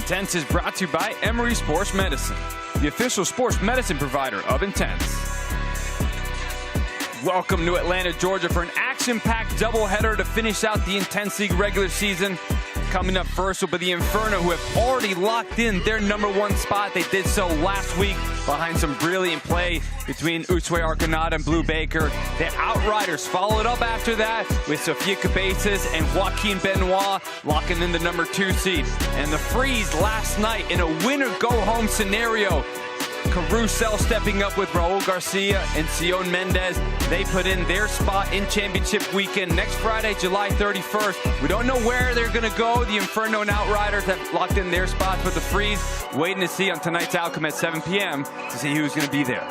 Intense is brought to you by Emory Sports Medicine, the official sports medicine provider of Intense. Welcome to Atlanta, Georgia for an action-packed doubleheader to finish out the Intense League regular season. Coming up first will be the Inferno, who have already locked in their #1 spot. They did so last week behind some brilliant play between Uswe Arconada and Blue Baker. The Outriders followed up after that with Sofia Cabezas and Joaquin Benoit locking in the #2 seed. And the Freeze last night in a winner-go-home scenario. Carousel stepping up with Raul Garcia and Sion Mendez. They put in their spot in championship weekend next Friday, July 31st. We don't know where they're going to go. The Inferno and Outriders have locked in their spots with the Freeze. Waiting to see on tonight's outcome at 7 p.m. to see who's going to be there.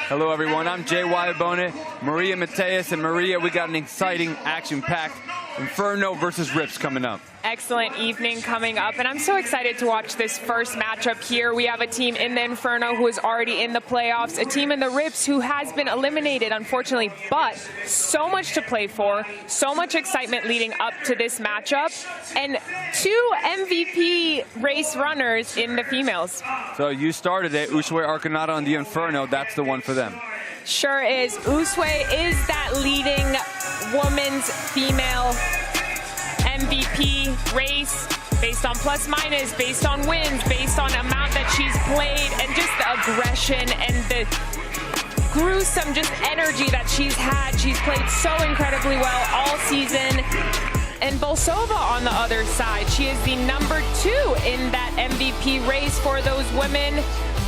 Hello, everyone. I'm Jay Wyabone, Maria Mateus, and Maria, we got an exciting, action-packed Inferno versus Rips coming up. Excellent evening coming up, and I'm so excited to watch this first matchup here. We have a team in the Inferno who is already in the playoffs, a team in the Rips who has been eliminated, unfortunately, but so much to play for, so much excitement leading up to this matchup, and 2 MVP race runners in the females. So you started it, Uswe Arconada on the Inferno. That's the one for them. Sure is. Uswe is that leading women's female MVP race based on plus minus, based on wins, based on amount that she's played, and just the aggression and the gruesome just energy that she's had. She's played so incredibly well all season. And Bolsova on the other side, she is the #2 in that MVP race for those women.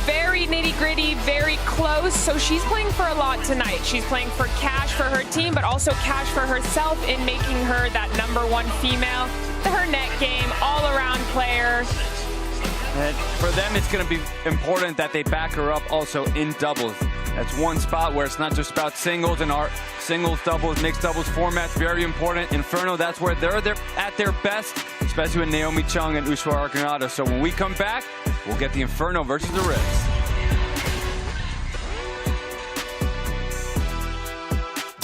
Very nitty-gritty, very close, so she's playing for a lot tonight. She's playing for cash for her team, but also cash for herself in making her that #1 female. Her net game, all-around player. And for them, it's going to be important that they back her up also in doubles. That's one spot where it's not just about singles, and our singles, doubles, mixed doubles formats, very important. Inferno, that's where they're at their best, especially with Naomi Chung and Uswe Arconada. So when we come back, we'll get the Inferno versus the Rips.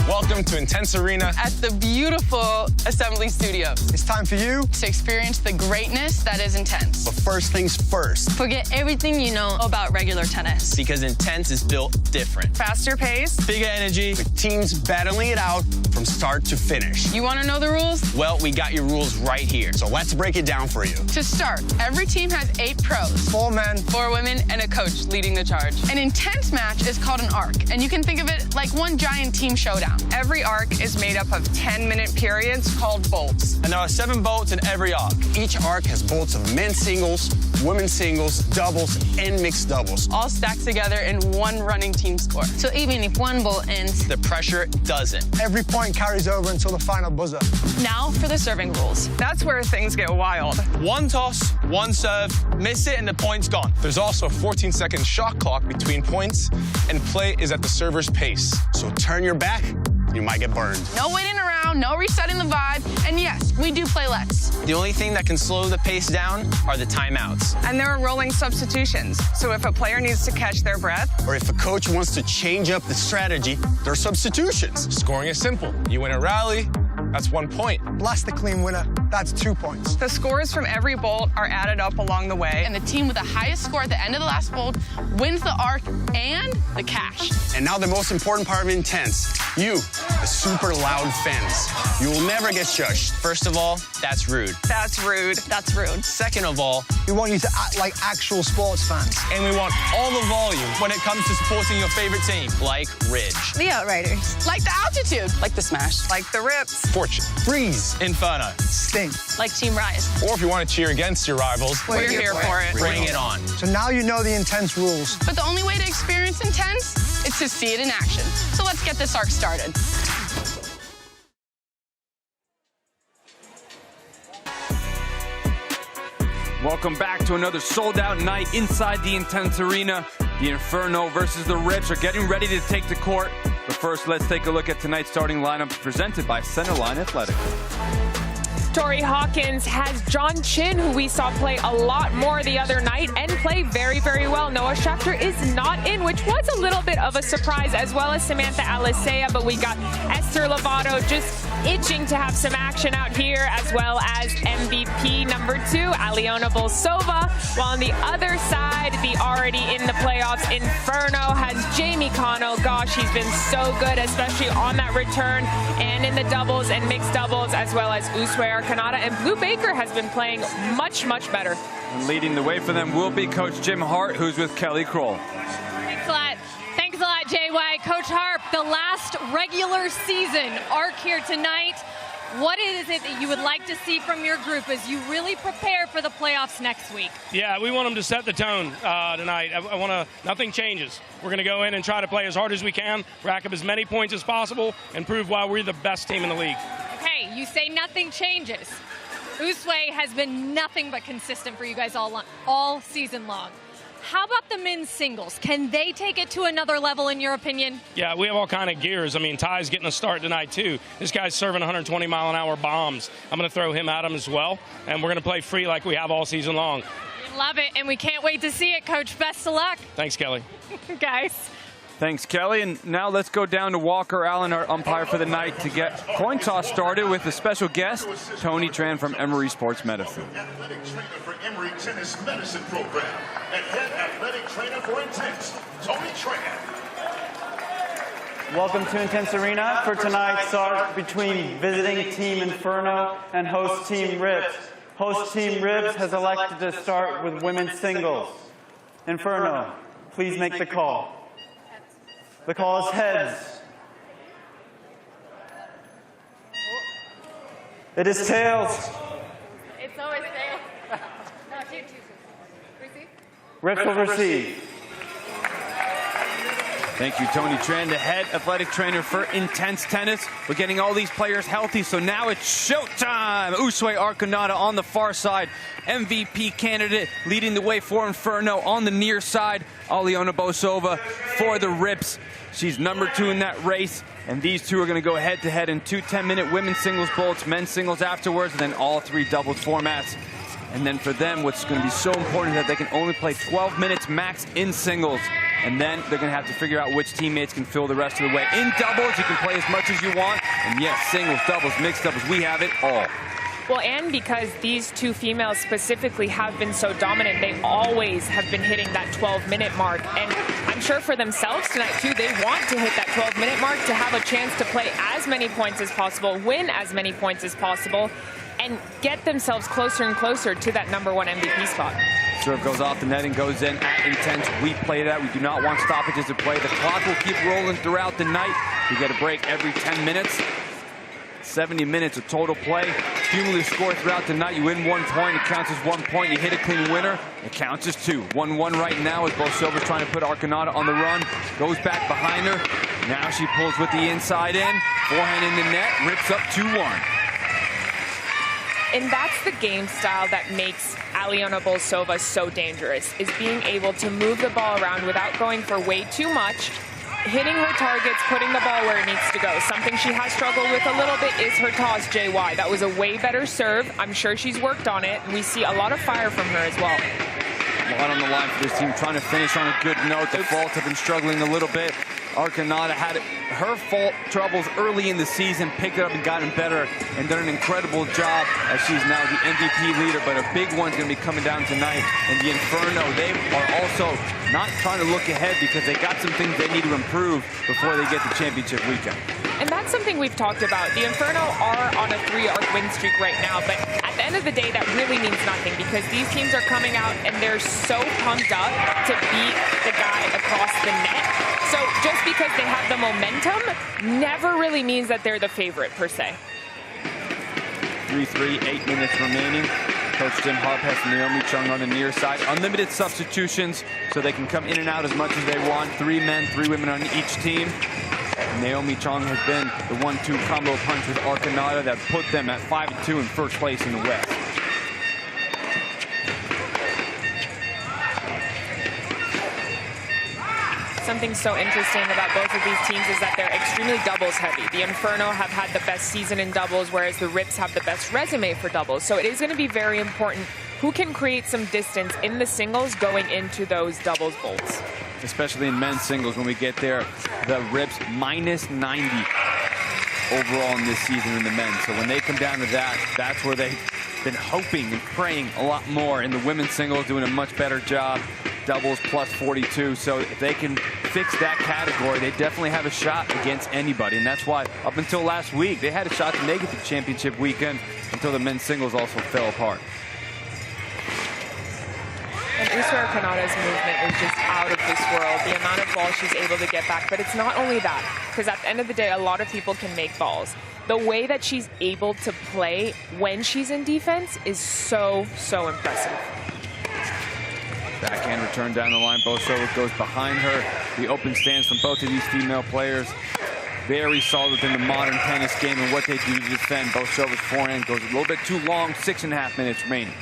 Welcome to Intense Arena at the beautiful Assembly Studios. It's time for you to experience the greatness that is Intense. But first things first. Forget everything you know about regular tennis. Because Intense is built different. Faster pace, bigger energy, with teams battling it out from start to finish. You want to know the rules? Well, we got your rules right here. So let's break it down for you. To start, every team has 8 pros. 4 men, 4 women, and a coach leading the charge. An Intense match is called an arc, and you can think of it like one giant team showdown. Every arc is made up of 10-minute periods called bolts. And there are 7 bolts in every arc. Each arc has bolts of men's singles, women's singles, doubles, and mixed doubles. All stacked together in one running team score. So even if one bolt ends, the pressure doesn't. Every point carries over until the final buzzer. Now for the serving rules. That's where things get wild. 1 toss, 1 serve, miss it, and the point's gone. There's also a 14-second shot clock between points, and play is at the server's pace. So turn your back, you might get burned. No waiting around, no resetting the vibe, and yes, we do play lets. The only thing that can slow the pace down are the timeouts. And there are rolling substitutions, so if a player needs to catch their breath, or if a coach wants to change up the strategy, there are substitutions. Scoring is simple. You win a rally, that's 1 point. Blast the clean winner, that's 2 points. The scores from every bolt are added up along the way, and the team with the highest score at the end of the last bolt wins the arc and the cash. And now the most important part of Intense, you, the super loud fans. You will never get shushed. First of all, that's rude. That's rude. That's rude. Second of all, we want you to act like actual sports fans. And we want all the volume when it comes to supporting your favorite team, like Ridge. The Outriders. Like the Altitude. Like the Smash. Like the Rips. Fortune. Freeze. Inferno. Sting. Like Team Rise. Or if you want to cheer against your rivals, we're here for it. Bring it on. So now you know the Intense rules. But the only way to experience Intense is to see it in action. So let's get this arc started. Welcome back to another sold-out night inside the Intense Arena. The Inferno versus the Rips are getting ready to take the court. But first, let's take a look at tonight's starting lineup presented by Centerline Athletic. Tori Hawkins has John Chin, who we saw play a lot more the other night and play very, very well. Noah Schefter is not in, which was a little bit of a surprise, as well as Samantha Alicea, but we got Esther Lovato just itching to have some action out here, as well as MVP number 2, Aliona Bolsova. While on the other side, the already in the playoffs Inferno has Jamie Connell. Gosh, he's been so good, especially on that return and in the doubles and mixed doubles, as well as Uswe Arcanata. And Blue Baker has been playing much, much better. And leading the way for them will be Coach Jim Hart, who's with Kelly Kroll. Thanks a lot. Thanks a lot, JY. Coach Harp, the last regular season arc here tonight. What is it that you would like to see from your group as you really prepare for the playoffs next week? Yeah, we want them to set the tone tonight. I want to, nothing changes. We're going to go in and try to play as hard as we can, rack up as many points as possible, and prove why we're the best team in the league. Okay, you say nothing changes. Uswe has been nothing but consistent for you guys all season long. How about the men's singles? Can they take it to another level, in your opinion? Yeah, we have all kind of gears. I mean, Ty's getting a start tonight, too. This guy's serving 120-mile-an-hour bombs. I'm going to throw him at him as well, and we're going to play free like we have all season long. We love it, and we can't wait to see it, Coach. Best of luck. Thanks, Kelly. Guys. Thanks, Kelly. And now let's go down to Walker Allen, our umpire for the night, to get coin toss started with a special guest, Tony Tran from Emory Sports Medicine. Athletic trainer for Emory Tennis Medicine Program and head athletic trainer for Intense, Tony Tran. Welcome to Intense Arena for tonight's arc between visiting Team Inferno and host Team Ribs. Host Team Ribs has elected to start with women's singles. Inferno, please make the call. The call is heads. It is tails. It's always tails. No, two. Receive? Rips will receive. Thank you, Tony Tran, the head athletic trainer for Intense Tennis. We're getting all these players healthy, so now it's showtime. Uswe Arcanata on the far side, MVP candidate leading the way for Inferno. On the near side, Aliona Bolsova for the Rips. She's number 2 in that race, and these two are going to go head-to-head in 2 10-minute women's singles bolts, men's singles afterwards, and then all 3 doubles formats. And then for them, what's going to be so important is that they can only play 12 minutes max in singles. And then they're going to have to figure out which teammates can fill the rest of the way. In doubles, you can play as much as you want. And yes, singles, doubles, mixed doubles, we have it all. Well, and because these 2 females specifically have been so dominant, they always have been hitting that 12-minute mark. And I'm sure for themselves tonight, too, they want to hit that 12-minute mark to have a chance to play as many points as possible, win as many points as possible, and get themselves closer and closer to that #1 MVP spot. Serve goes off the net and goes in at Intense. We play that. We do not want stoppages to play. The clock will keep rolling throughout the night. We get a break every 10 minutes. 70 minutes of total play. Cumulative score throughout the night. You win 1 point, it counts as 1 point. You hit a clean winner, it counts as 2. 1-1 right now as Bolsova's trying to put Arcanata on the run. Goes back behind her. Now she pulls with the inside in. Forehand in the net, rips up 2-1. And that's the game style that makes Aliona Bolsova so dangerous, is being able to move the ball around without going for way too much, hitting her targets, putting the ball where it needs to go. Something she has struggled with a little bit is her toss, JY. That was a way better serve. I'm sure she's worked on it, and we see a lot of fire from her as well. A lot on the line for this team, trying to finish on a good note. The faults have been struggling a little bit. Arcanata had her fault troubles early in the season, picked it up and gotten better, and done an incredible job as she's now the MVP leader. But a big one's going to be coming down tonight. And the Inferno, they are also not trying to look ahead because they got some things they need to improve before they get the championship weekend. And that's something we've talked about. The Inferno are on a 3-arc win streak right now, but at the end of the day, that really means nothing because these teams are coming out and they're so pumped up to beat the guy across the net. So just because they have the momentum never really means that they're the favorite per se. 3-3, 8 minutes remaining. Coach Jim Harp has Naomi Chung on the near side. Unlimited substitutions, so they can come in and out as much as they want. 3 men, 3 women on each team. Naomi Chung has been the 1-2 combo punch with Arcanata that put them at 5-2 in first place in the West. Something so interesting about both of these teams is that they're extremely doubles heavy. The Inferno have had the best season in doubles, whereas the Rips have the best resume for doubles. So it is going to be very important who can create some distance in the singles going into those doubles bolts. Especially in men's singles when we get there. The Rips -90. overall in this season in the men. So when they come down to that, that's where they've been hoping and praying a lot more. In the women's singles, doing a much better job. Doubles plus 42. So if they can fix that category, they definitely have a shot against anybody. And that's why up until last week, they had a shot to make it to championship weekend until the men's singles also fell apart. And Uswara Kanada's movement is just out of this world. The amount of balls she's able to get back. But it's not only that, because at the end of the day, a lot of people can make balls. The way that she's able to play when she's in defense is so, so impressive. Backhand return down the line. Bosova goes behind her. The open stance from both of these female players. Very solid within the modern tennis game and what they do to defend. Bosova's forehand goes a little bit too long. 6.5 minutes remaining.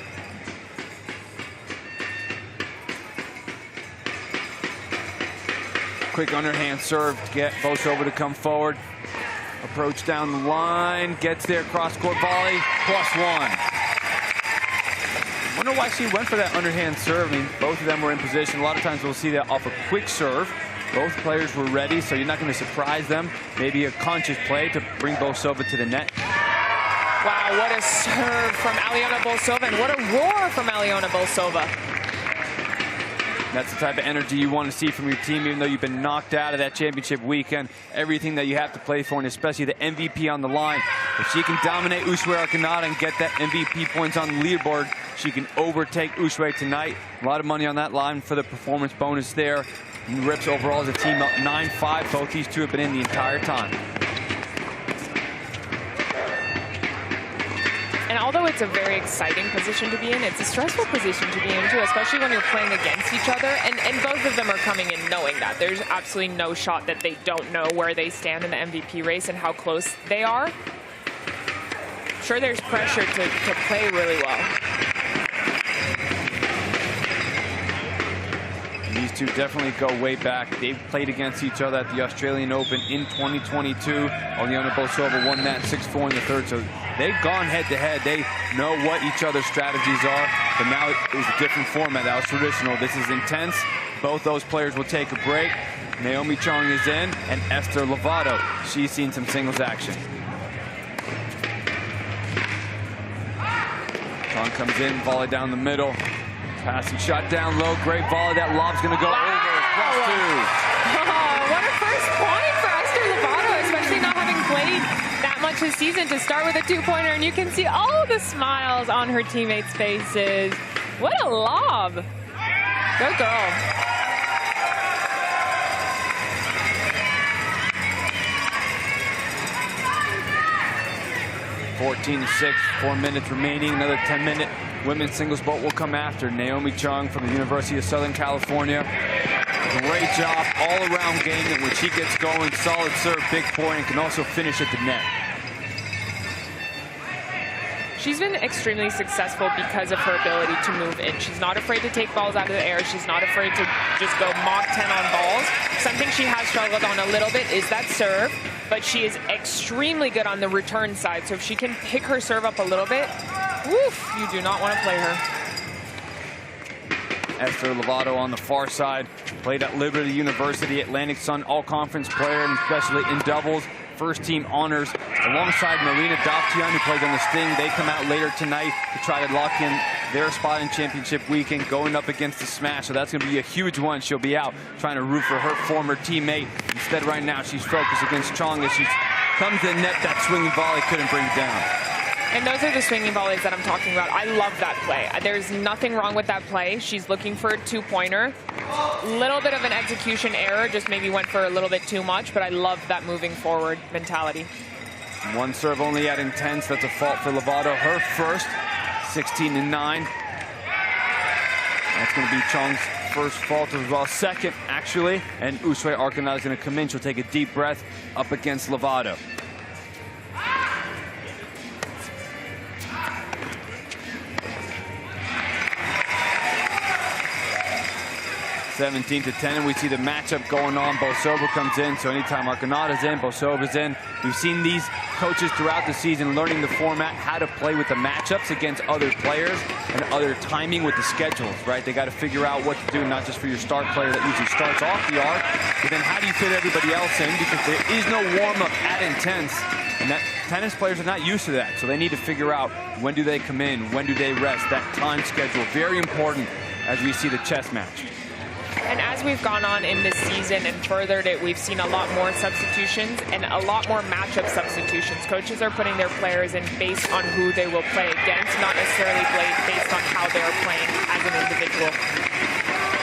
Quick underhand serve to get Bosova to come forward. Approach down the line. Gets there. Cross-court volley. +1. Wonder why she went for that underhand serve. I mean, both of them were in position. A lot of times we'll see that off a quick serve. Both players were ready, so you're not going to surprise them. Maybe a conscious play to bring Bosova to the net. Wow, what a serve from Aliona Bosova, and what a roar from Aliona Bosova. That's the type of energy you want to see from your team, even though you've been knocked out of that championship weekend. Everything that you have to play for, and especially the MVP on the line. If she can dominate Uswara Kanada and get that MVP points on the leaderboard, she can overtake Uswara tonight. A lot of money on that line for the performance bonus there. And the Rips overall as a team up 9-5. Both these two have been in the entire time. And although it's a very exciting position to be in, it's a stressful position to be in too, especially when you're playing against each other. And both of them are coming in knowing that. There's absolutely no shot that they don't know where they stand in the MVP race and how close they are. Sure, there's pressure to play really well. These two definitely go way back. They've played against each other at the Australian Open in 2022. Aliona Bosova won that 6-4 in the third. So they've gone head-to-head. They know what each other's strategies are. But now it was a different format. That was traditional. This is intense. Both those players will take a break. Naomi Chong is in, and Esther Lovato. She's seen some singles action. Chong comes in, volley down the middle. Passing shot down low, great volley. That lob's going to go over. +2. Oh, what a first point for Esther Lovato, especially not having played that much this season to start with a two-pointer. And you can see all the smiles on her teammates' faces. What a lob. Go girl. (14-6), 4 minutes remaining. Another 10-minute women's singles boat will come after. Naomi Chong from the University of Southern California. Great job all-around game. And when she gets going, solid serve, big point, and can also finish at the net. She's been extremely successful because of her ability to move in. She's not afraid to take balls out of the air. She's not afraid to just go Mach 10 on balls. Something she has struggled on a little bit is that serve, but she is extremely good on the return side. So if she can pick her serve up a little bit, woof, you do not want to play her. Esther Lovato on the far side. Played at Liberty University, Atlantic Sun all-conference player, and especially in doubles. First team honors alongside Marina Dovtyan, who plays on the Sting. They come out later tonight to try to lock in their spot in championship weekend, going up against the Smash. So that's going to be a huge one. She'll be out trying to root for her former teammate. Instead, right now, she's focused against Chong as she comes to the net. That swinging volley couldn't bring it down. And those are the swinging volleys that I'm talking about. I love that play. There's nothing wrong with that play. She's looking for a two-pointer. Little bit of an execution error, just maybe went for a little bit too much, but I love that moving forward mentality. One serve only at Intense. That's a fault for Lovato. Her first, 16-9. That's going to be Chong's first fault as well. Second, actually. And Uswara Kanada is going to come in. She'll take a deep breath up against Lovato. 17-10, and we see the matchup going on. Bosova comes in, so anytime Arconada's in, Bosova's in. We've seen these coaches throughout the season learning the format, how to play with the matchups against other players and other timing with the schedules, right? They got to figure out what to do, not just for your star player that usually starts off the arc, but then how do you fit everybody else in? Because there is no warm-up at Intense, and that tennis players are not used to that, so they need to figure out when do they come in, when do they rest, that time schedule, very important as we see the chess match. And as we've gone on in this season and furthered it, we've seen a lot more substitutions and a lot more matchup substitutions. Coaches are putting their players in based on who they will play against, not necessarily based on how they're playing as an individual.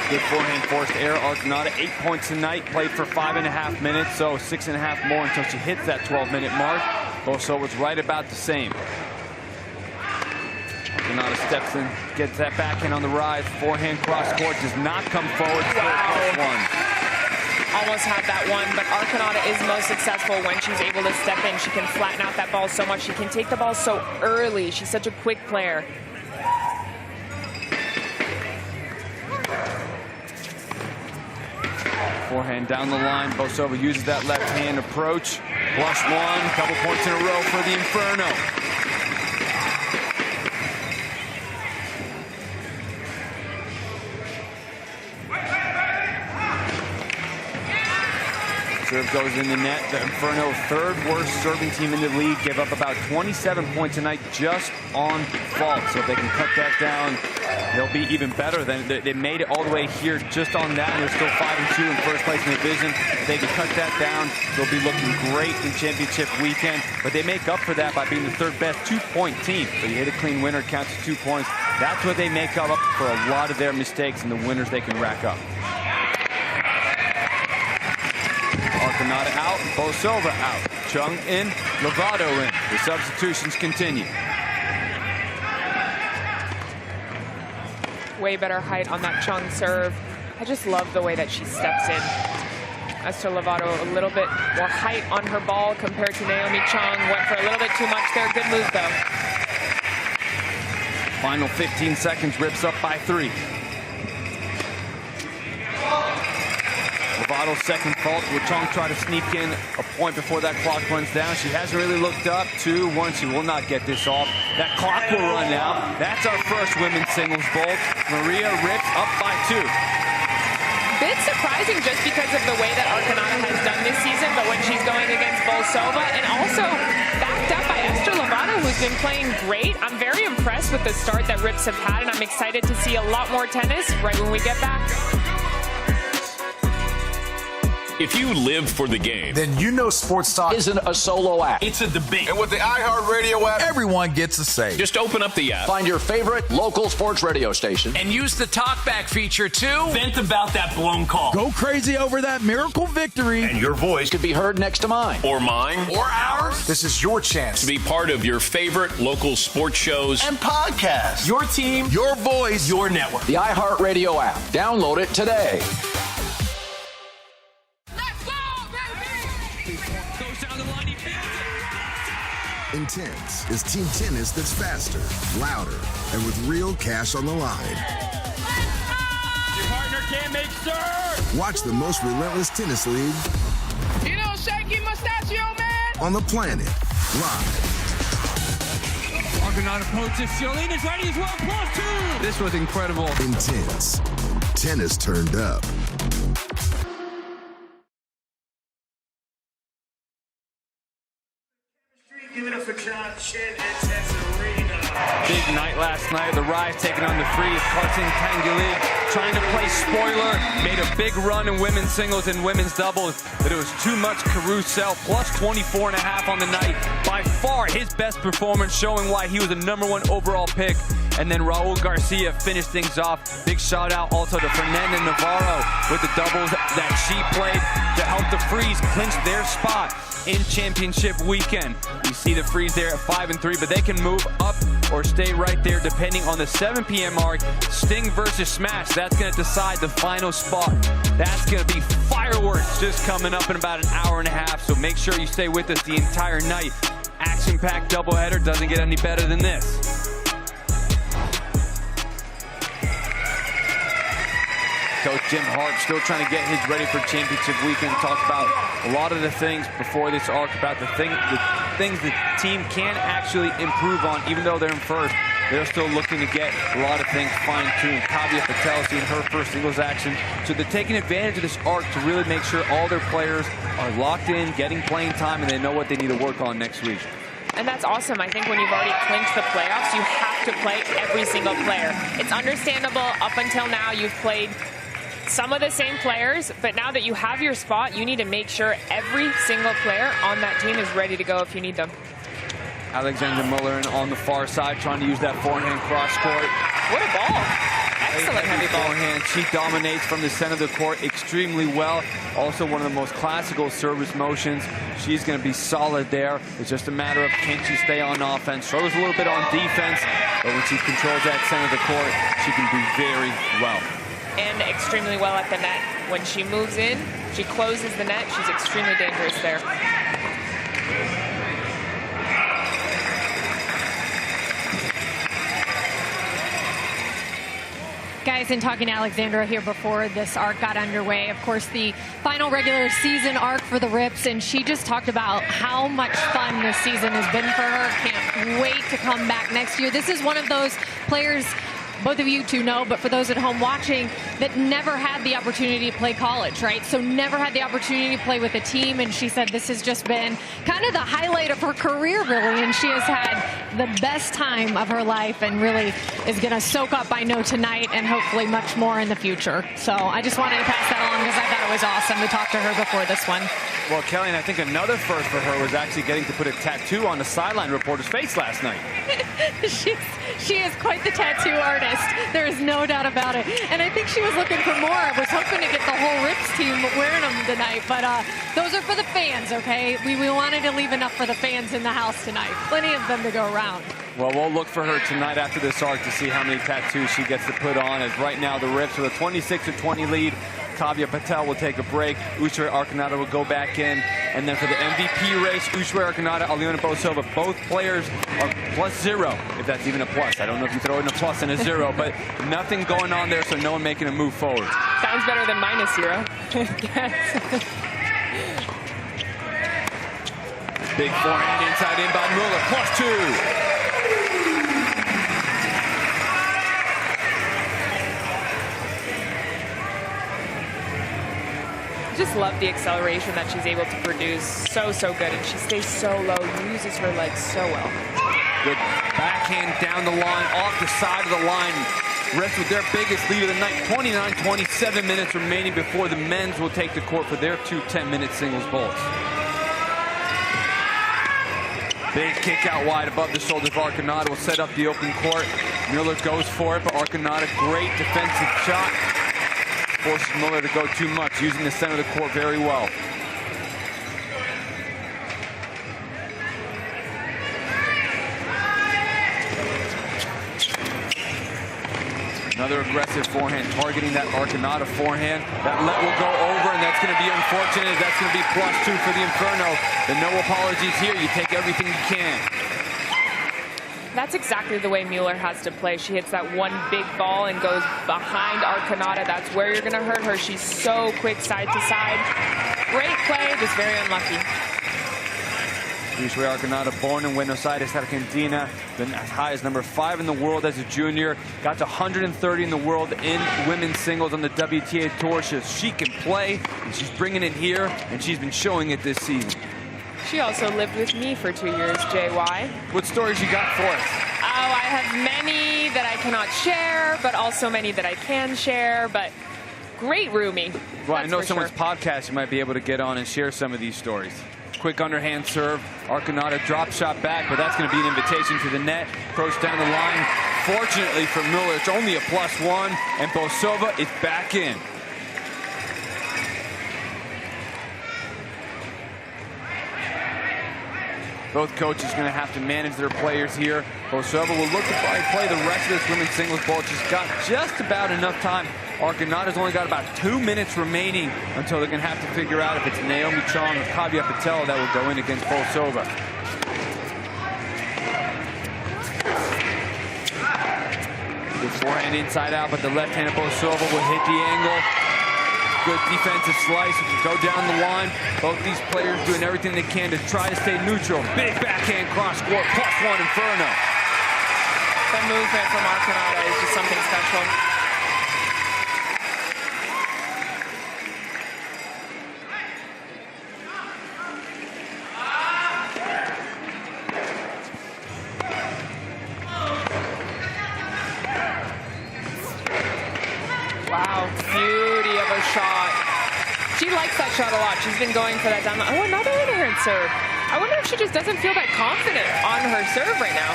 Good forehand forced error. Arconada 8 points tonight, played for 5.5 minutes, so 6.5 more until she hits that 12-minute mark. Bosova was right about the same. Arconada steps in, gets that backhand on the rise. Forehand cross court does not come forward. Wow. +1. Almost had that one, but Arconada is most successful when she's able to step in. She can flatten out that ball so much. She can take the ball so early. She's such a quick player. Forehand down the line. Bosova uses that left hand approach. +1, couple points in a row for the Inferno. Serve goes in the net. The Inferno, third worst serving team in the league, gave up about 27 points tonight just on fault. So if they can cut that down, they'll be even better. They made it all the way here just on that. They're still 5-2 in first place in the division. If they can cut that down, they'll be looking great in championship weekend. But they make up for that by being the third best 2-point team. So you hit a clean winner, counts as 2 points. That's what they make up for a lot of their mistakes and the winners they can rack up. Arconada out, Bosova out. Chung in, Lovato in. The substitutions continue. Way better height on that Chung serve. I just love the way that she steps in. As to Lovato, a little bit more height on her ball compared to Naomi Chung. Went for a little bit too much there. Good move, though. Final 15 seconds, rips up by 3. Lovato's second fault. Will Chung try to sneak in a point before that clock runs down? She hasn't really looked up. 2-1. She will not get this off. That clock will run out. That's our first women's singles vault. Maria Rips up by 2. Bit surprising just because of the way that Arconada has done this season, but when she's going against Bosova and also backed up by Esther Lovato, who's been playing great, I'm very impressed with the start that Rips have had, and I'm excited to see a lot more tennis right when we get back. If you live for the game, then you know Sports Talk isn't a solo act. it's a debate. And with the iHeartRadio app, everyone gets a say. Just open up the app, Find your favorite local sports radio station, and use the talkback feature to vent about that blown call, go crazy over that miracle victory, and your voice could be heard next to mine. or mine or ours. This is your chance to be part of your favorite local sports shows and podcast. Your team, Your voice, your network. the iHeartRadio app. Download it today. Intense is team tennis that's faster, louder, and with real cash on the line. Your partner can't make serve. Watch the most relentless tennis league You know, shaky mustachio man. on the planet live. Arconada approaches. Ciolina's ready as well. +2. This was incredible. Intense. Tennis turned up. Give it up for John Chen and Tesserina. Big night last night. The Rise taking on the Freeze. Carson Tangulig trying to play spoiler. Made a big run in women's singles and women's doubles, but it was too much Carousel. +24.5 on the night. By far his best performance, showing why he was the #1 overall pick. And then Raul Garcia finished things off. Big shout out also to Fernanda Navarro with the doubles that she played to help the Freeze clinch their spot in championship weekend. You see the Freeze there at 5-3, but they can move up or stay right there depending on the 7 p.m. mark. Sting versus Smash, that's going to decide the final spot. That's going to be fireworks just coming up in about an hour and a half, so make sure you stay with us the entire night. Action-packed doubleheader, doesn't get any better than this. Coach Jim Harp still trying to get his ready for championship weekend. Talked about a lot of the things before this arc, about the things the team can actually improve on, even though they're in first. They're still looking to get a lot of things fine-tuned. Kavya Patel seeing her first singles action. So they're taking advantage of this arc to really make sure all their players are locked in, getting playing time, and they know what they need to work on next week. And that's awesome. I think when you've already clinched the playoffs, you have to play every single player. It's understandable up until now you've played some of the same players, but now that you have your spot, you need to make sure every single player on that team is ready to go if you need them. Alexandra Muller on the far side trying to use that forehand cross court. What a ball. Excellent heavy ball. Forehand. She dominates from the center of the court extremely well. Also one of the most classical service motions. She's going to be solid there. It's just a matter of can she stay on offense. Struggles a little bit on defense, but when she controls that center of the court, she can do very well. And extremely well at the net. When she moves in, she closes the net. She's extremely dangerous there. Guys, in talking to Alexandra here before this arc got underway, of course, the final regular season arc for the Rips, and she just talked about how much fun this season has been for her. Can't wait to come back next year. This is one of those players, both of you two know, but for those at home watching, that never had the opportunity to play college, right? So never had the opportunity to play with a team, and she said this has just been kind of the highlight of her career, really, and she has had the best time of her life and really is going to soak up, I know, tonight and hopefully much more in the future. So I just wanted to pass that along because I thought it was awesome to talk to her before this one. Well, Kelly, and I think another first for her was actually getting to put a tattoo on the sideline reporter's face last night. She is quite the tattoo artist. There is no doubt about it. And I think she was looking for more. I was hoping to get the whole Rips team wearing them tonight. But those are for the fans, okay? We wanted to leave enough for the fans in the house tonight. Plenty of them to go around. Well, we'll look for her tonight after this arc to see how many tattoos she gets to put on. As right now the Rips with a 26-20 lead. Kavya Patel will take a break. Uswe Arkanata will go back in. And then for the MVP race, Uswe Arkanata, Aliona Bosova, both players are +0, if that's even a plus. I don't know if you throw in a plus and a 0, but nothing going on there, so no one making a move forward. Sounds better than -0. Big forehand inside in by Muller, +2. Just love the acceleration that she's able to produce. So good, and she stays so low, uses her legs so well. Good backhand down the line, off the side of the line. Rips with their biggest lead of the night, 29-27 minutes remaining before the men's will take the court for their 2 10-minute singles bowls. Big kick out wide above the shoulder of Arkanata will set up the open court. Muller goes for it, but Arkanata, great defensive shot. Forces Muller to go too much, using the center of the court very well. Another aggressive forehand, targeting that Arkanata forehand. That let will go over, and that's going to be unfortunate. That's going to be +2 for the Inferno. The no apologies here. You take everything you can. That's exactly the way Muller has to play. She hits that one big ball and goes behind Arkanata. That's where you're going to hurt her. She's so quick side to side. Great play, just very unlucky. Uswe Arkanata, born in Buenos Aires, Argentina, been as high as number 5 in the world as a junior, got to 130 in the world in women's singles on the WTA Tour. She can play, and she's bringing it here, and she's been showing it this season. She also lived with me for 2 years, JY. What stories you got for us? Oh, I have many that I cannot share, but also many that I can share, but great roomie. Well, I know someone's podcast you might be able to get on and share some of these stories. Quick underhand serve, Arkanata drop shot back, but that's going to be an invitation to the net. Approach down the line. Fortunately for Muller, it's only a +1, and Bosova is back in. Both coaches going to have to manage their players here. Bosova will look to probably play the rest of this women's singles ball. She's got just about enough time. Arkanata's only got about 2 minutes remaining until they're going to have to figure out if it's Naomi Chong or Kavya Patel that will go in against Bosova. Good forehand inside out, but the left-hand of Bosova will hit the angle. Good defensive slice. Go down the line. Both these players doing everything they can to try to stay neutral. Big backhand cross score, +1 Inferno. The movement from Arconada is just something special. Wow, beauty of a shot. She likes that shot a lot. She's been going for that down. Oh, another interference serve. I wonder if she just doesn't feel that confident on her serve right now.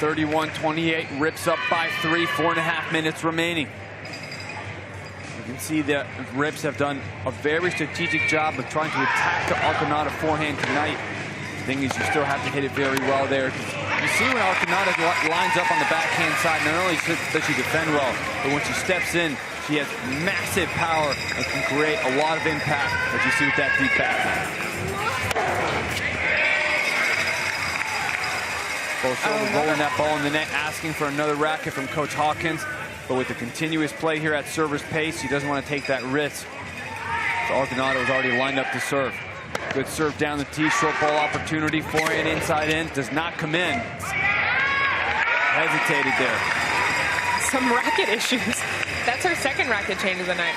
31-28, Rips up by 3, 4.5 minutes remaining. You can see that Rips have done a very strategic job of trying to attack the Arconada forehand tonight. The thing is, you still have to hit it very well there. You see when Arconada lines up on the backhand side, not only does she defend well, but when she steps in, she has massive power and can create a lot of impact, as you see with that deep backhand. Rolling that ball in the net, asking for another racket from Coach Hawkins, but with the continuous play here at server's pace, he doesn't want to take that risk. So Arconada was already lined up to serve. Good serve down the tee, short ball opportunity, forehand inside in, does not come in. Hesitated there. Some racket issues. That's her second racket change of the night.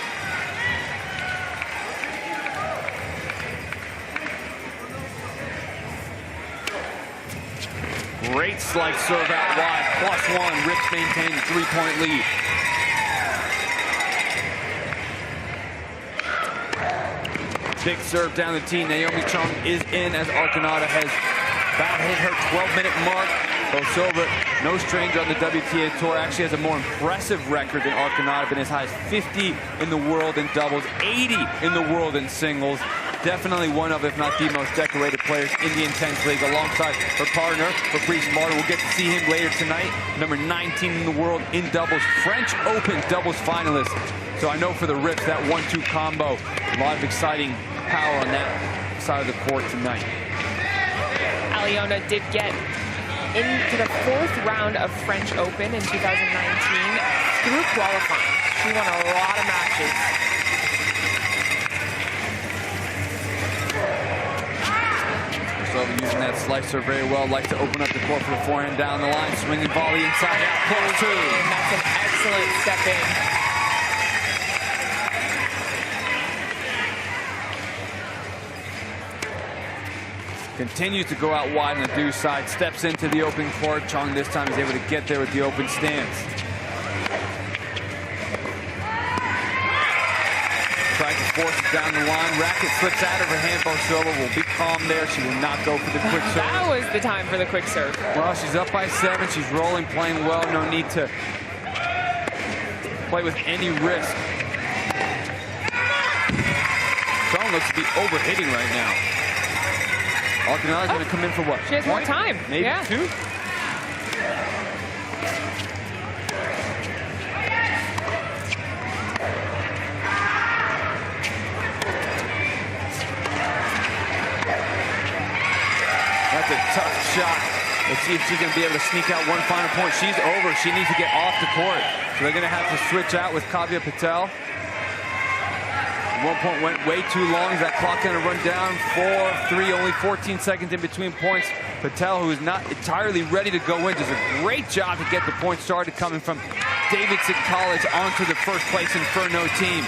Great slice serve out wide, +1. Rips maintain a 3-point lead. Big serve down the tee. Naomi Chung is in as Arconada has about hit her 12-minute mark. Bosova, no stranger on the WTA Tour, actually has a more impressive record than Arconada, been as high as 50 in the world in doubles, 80 in the world in singles. Definitely one of, if not the most decorated players in the Intense League, alongside her partner, Fabrice Martin. We'll get to see him later tonight. Number 19 in the world in doubles, French Open doubles finalist. So I know for the Rips, that 1-2 combo, a lot of exciting power on that side of the court tonight. Aliona did get into the 4th round of French Open in 2019 through qualifying. She won a lot of matches. Using that slicer very well, likes to open up the court for the forehand down the line, swinging volley inside out, +2. And that's an excellent step in. Continues to go out wide on the deuce side, steps into the open court. Chung this time is able to get there with the open stance. Tried to force it down the line. Racket slips out of her hand. Bosova will be calm there. She will not go for the quick serve. That was the time for the quick serve. Well, she's up by 7. She's rolling, playing well. No need to play with any risk. Chung looks to be overhitting right now. Arconada's going to come in for what? She has more time. Maybe 2? That's a tough shot. Let's see if she's going to be able to sneak out one final point. She's over. She needs to get off the court. So they're going to have to switch out with Kavya Patel. One point went way too long. Is that clock going to run down? 4-3, only 14 seconds in between points. Patel, who is not entirely ready to go in, does a great job to get the point started coming from Davidson College onto the first place Inferno team.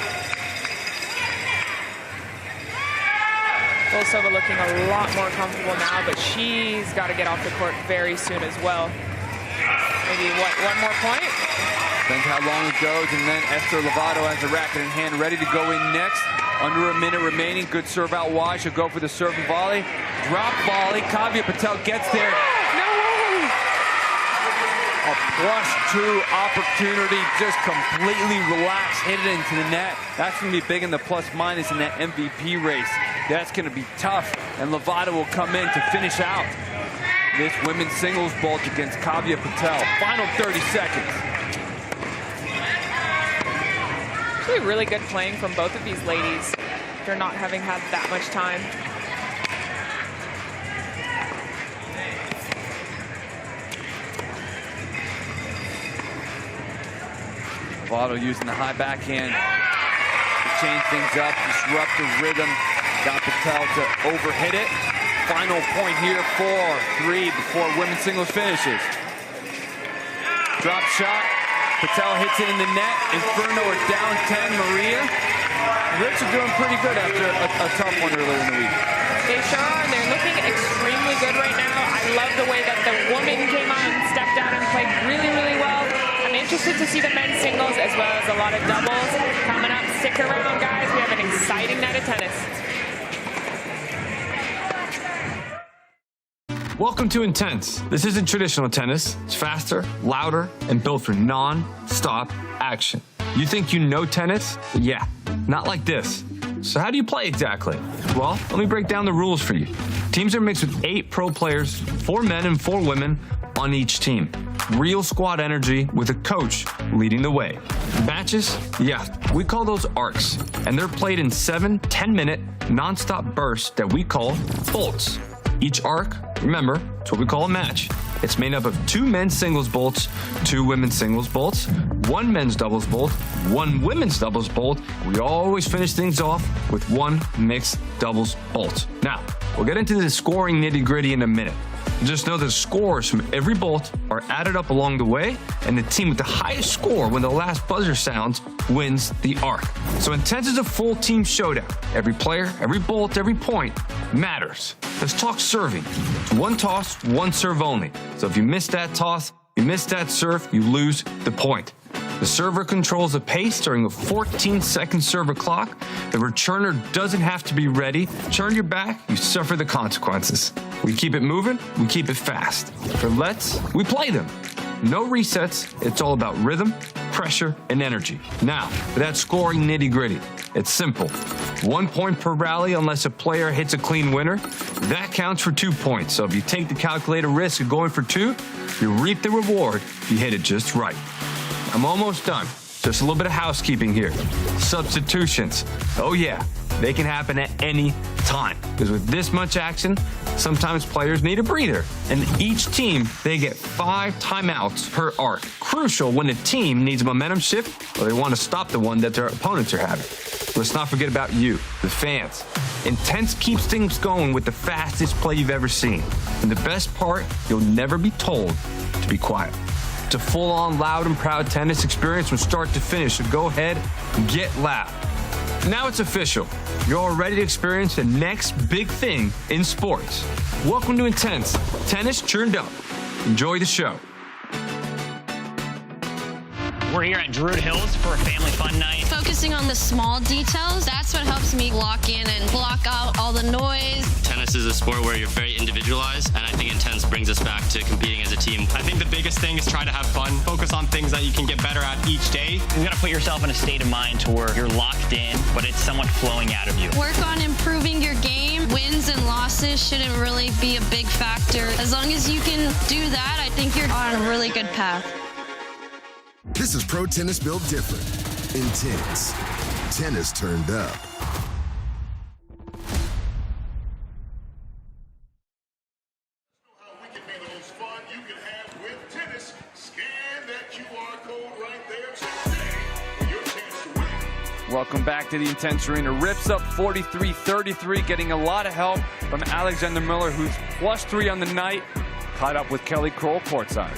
Bosova looking a lot more comfortable now, but she's got to get off the court very soon as well. Maybe, what, one more point? Depends how long it goes, and then Esther Lovato has the racket in hand, ready to go in next. Under a minute remaining. Good serve out wide. She'll go for the serve and volley. Drop volley. Kavya Patel gets there. No way! A +2 opportunity. Just completely relaxed. Hit it into the net. That's going to be big in the plus-minus in that MVP race. That's going to be tough. And Lovato will come in to finish out this women's singles bolt against Kavya Patel. Final 30 seconds. Really good playing from both of these ladies. They're not having had that much time. Lovato using the high backhand to change things up, disrupt the rhythm. Got Patel to overhit it. Final point here for 3 before women's singles finishes. Drop shot. Patel hits it in the net. Inferno are down 10. Maria. Rips are doing pretty good after a tough one earlier in the week. They sure are. They're looking extremely good right now. I love the way that the woman came out and stepped out and played really, really well. I'm interested to see the men's singles as well as a lot of doubles coming up. Stick around, guys. We have an exciting night of tennis. Welcome to Intense. This isn't traditional tennis. It's faster, louder, and built for non-stop action. You think you know tennis? Yeah, not like this. So how do you play exactly? Well, let me break down the rules for you. Teams are mixed with 8 pro players, 4 men and 4 women on each team. Real squad energy with a coach leading the way. Matches? Yeah, we call those arcs, and they're played in 7 10-minute non-stop bursts that we call bolts. Each arc, remember, it's what we call a match. It's made up of 2 men's singles bolts, 2 women's singles bolts, 1 men's doubles bolt, 1 women's doubles bolt. We always finish things off with 1 mixed doubles bolt. Now, we'll get into the scoring nitty-gritty in a minute. Just know the scores from every bolt are added up along the way, and the team with the highest score when the last buzzer sounds wins the arc. So Intense is a full team showdown. Every player, every bolt, every point matters. Let's talk serving. 1 toss, 1 serve only. So if you miss that toss, you miss that serve, you lose the point. The server controls the pace during a 14-second server clock. The returner doesn't have to be ready. Turn your back, you suffer the consequences. We keep it moving, we keep it fast. For lets, we play them. No resets, it's all about rhythm, pressure, and energy. Now, for that scoring nitty-gritty, it's simple. 1 point per rally unless a player hits a clean winner. That counts for 2 points. So if you take the calculated risk of going for 2, you reap the reward if you hit it just right. I'm almost done. Just a little bit of housekeeping here. Substitutions. Oh yeah, they can happen at any time. Because with this much action, sometimes players need a breather. And each team, they get 5 timeouts per arc. Crucial when a team needs a momentum shift or they want to stop the one that their opponents are having. Let's not forget about you, the fans. Intense keeps things going with the fastest play you've ever seen. And the best part, you'll never be told to be quiet. It's a full-on loud and proud tennis experience from start to finish, so go ahead and get loud. Now it's official. You're all ready to experience the next big thing in sports. Welcome to Intense, tennis turned up. Enjoy the show. We're here at Druid Hills for a family fun night. Focusing on the small details, that's what helps me lock in and block out all the noise. Tennis is a sport where you're very individualized, and I think Intense brings us back to competing as a team. I think the biggest thing is try to have fun, focus on things that you can get better at each day. You gotta put yourself in a state of mind to where you're locked in, but it's somewhat flowing out of you. Work on improving your game. Wins and losses shouldn't really be a big factor. As long as you can do that, I think you're on a really good path. This is Pro Tennis Built Different. Intense. Tennis turned up. How we can be the most fun you can have with tennis. Scan that QR code right there today for your chance to win. Welcome back to the Intense Arena. Rips up 43-33, getting a lot of help from Alexander Miller, who's +3 on the night. Caught up with Kelly Kroll courtside.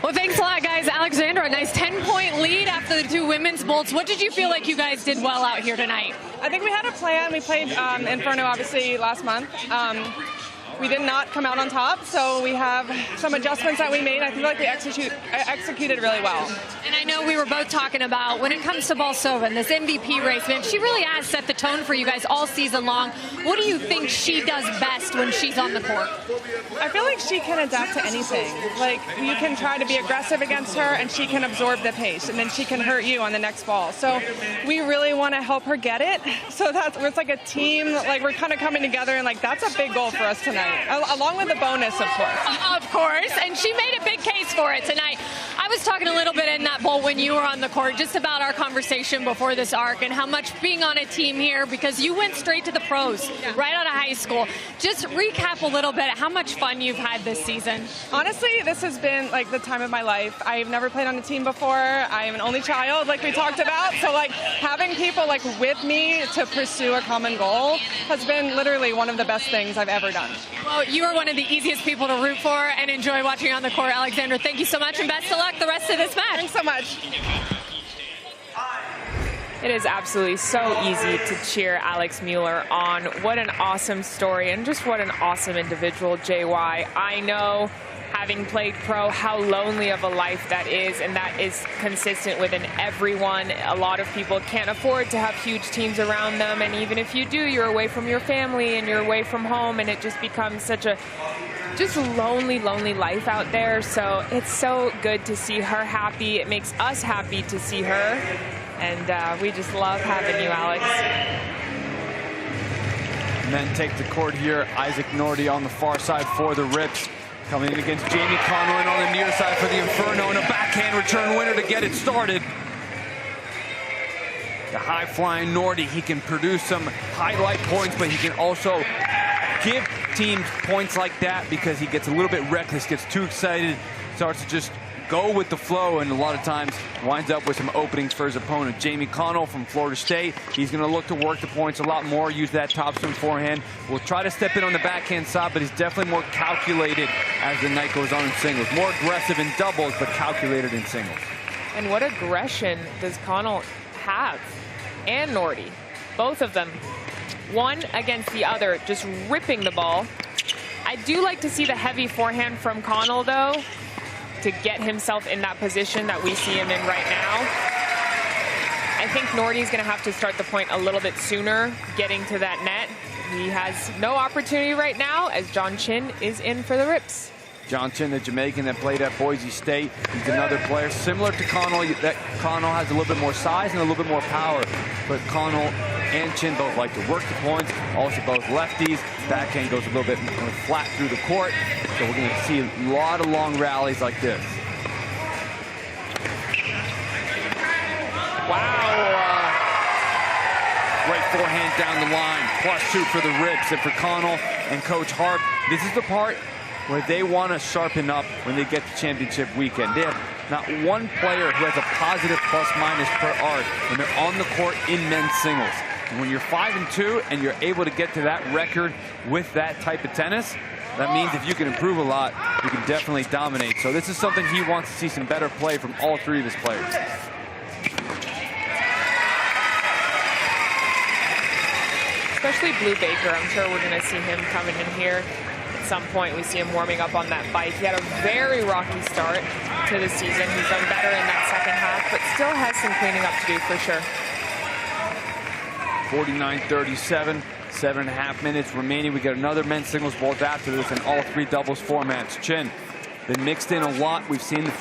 Well, thanks a lot, guys. Alexandra, a nice 10-point lead after the 2 women's bolts. What did you feel like you guys did well out here tonight? I think we had a plan. We played Inferno, obviously, last month. We did not come out on top, so we have some adjustments that we made. I feel like we executed really well. And I know we were both talking about when it comes to Bolsova and this MVP race, man, she really has set the tone for you guys all season long. What do you think she does best when she's on the court? I feel like she can adapt to anything. Like, you can try to be aggressive against her, and she can absorb the pace, and then she can hurt you on the next ball. So we really want to help her get it. So it's like a team. Like, we're kind of coming together, and, like, that's a big goal for us tonight. tonight, along with the bonus, of course. Of course, and she made a big case for it tonight. I was talking a little bit in that bowl when you were on the court just about our conversation before this arc and how much being on a team here, because you went straight to the pros right out of high school. Just recap a little bit how much fun you've had this season. Honestly, this has been like the time of my life. I've never played on a team before. I am an only child, like we talked about. So like having people like with me to pursue a common goal has been literally one of the best things I've ever done. Well, you are one of the easiest people to root for and enjoy watching on the court. Alexandra, thank you so much and best of luck the rest of this match. Thanks so much. It is absolutely so easy to cheer Alex Mueller on. What an awesome story and just what an awesome individual, JY. I know, having played pro, how lonely of a life that is, and that is consistent within everyone. A lot of people can't afford to have huge teams around them, and even if you do, you're away from your family and you're away from home, and it just becomes such a just lonely, lonely life out there. So it's so good to see her happy. It makes us happy to see her, and we just love having you, Alex. Men take the court here. Isaac Nordy on the far side for the Rips. Coming in against Jamie Conway on the near side for the Inferno, and a backhand return winner to get it started. The high-flying Nordy, he can produce some highlight points, but he can also give teams points like that because he gets a little bit reckless, gets too excited, starts to just go with the flow, and a lot of times winds up with some openings for his opponent. Jamie Connell from Florida State, he's going to look to work the points a lot more, use that topspin forehand. Will try to step in on the backhand side, but he's definitely more calculated as the night goes on in singles. More aggressive in doubles, but calculated in singles. And what aggression does Connell have? And Nordy, both of them, one against the other, just ripping the ball. I do like to see the heavy forehand from Connell, though, to get himself in that position that we see him in right now. I think Nordy's going to have to start the point a little bit sooner, getting to that net. He has no opportunity right now as John Chin is in for the Rips. John Chin, the Jamaican that played at Boise State. He's another player similar to Connell. That Connell has a little bit more size and a little bit more power. But Connell and Chin both like to work the points. Also both lefties. Backhand goes a little bit more flat through the court. So we're going to see a lot of long rallies like this. Wow. Great forehand down the line. +2 for the Rips. And for Connell and Coach Harp, this is the part where they want to sharpen up when they get to championship weekend. They have not one player who has a positive plus-minus per arc when they're on the court in men's singles. And when you're 5-2 and you're able to get to that record with that type of tennis, that means if you can improve a lot, you can definitely dominate. So this is something he wants to see some better play from all three of his players. Especially Blue Baker, I'm sure we're going to see him coming in here. At some point, we see him warming up on that bike. He had a very rocky start to the season. He's done better in that second half, but still has some cleaning up to do for sure. 49-37, 7.5 minutes remaining. We get another men's singles balls after this in all three doubles formats. Chin been mixed in a lot. We've seen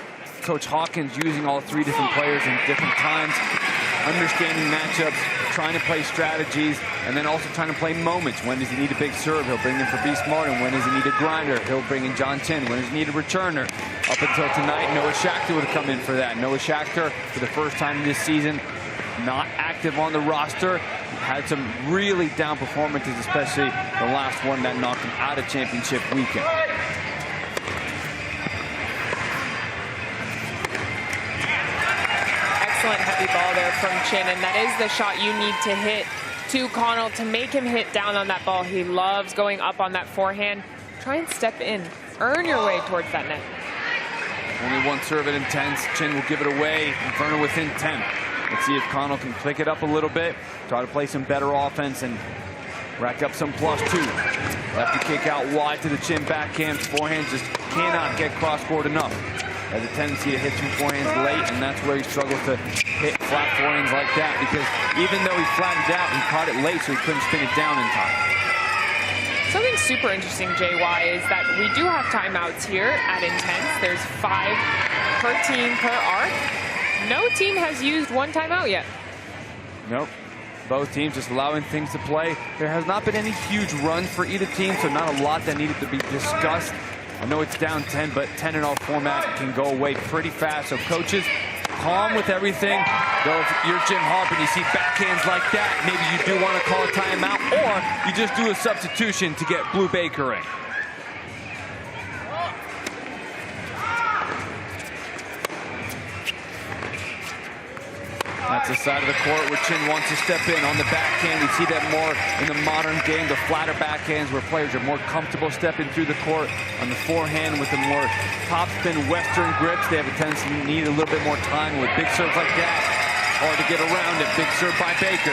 Coach Hawkins using all three different players in different times, understanding matchups, trying to play strategies, and then also trying to play moments. When does he need a big serve? He'll bring in Fabrice Martin. When does he need a grinder? He'll bring in John Chin. When does he need a returner? Up until tonight, Noah Schachter would have come in for that. Noah Schachter, for the first time this season, not active on the roster. Had some really down performances, especially the last one that knocked him out of championship weekend. Excellent heavy ball there from Chin, and that is the shot you need to hit to Connell to make him hit down on that ball. He loves going up on that forehand. Try and step in. Earn your way towards that net. Only one serve at Intense. Chin will give it away. Inferno within 10. Let's see if Connell can pick it up a little bit, try to play some better offense and rack up some +2. Lefty kick out wide to the Chin backhand. Forehand just cannot get cross-court enough. Has a tendency to hit some forehands late, and that's where he struggles to hit flat forehands like that, because even though he flattened out, he caught it late, so he couldn't spin it down in time. Something super interesting, JY, is that we do have timeouts here at Intense. There's 5 per team per arc. No team has used one timeout yet. Nope. Both teams just allowing things to play. There has not been any huge runs for either team, so not a lot that needed to be discussed. I know it's down 10, but 10 in our format can go away pretty fast. So coaches, calm with everything. Though if you're Jim Harper and you see backhands like that, maybe you do want to call a timeout, or you just do a substitution to get Blue Baker in. That's the side of the court where Chin wants to step in on the backhand. We see that more in the modern game, the flatter backhands where players are more comfortable stepping through the court. On the forehand with the more topspin Western grips, they have a tendency to need a little bit more time with big serves like that. Hard to get around it. Big serve by Baker.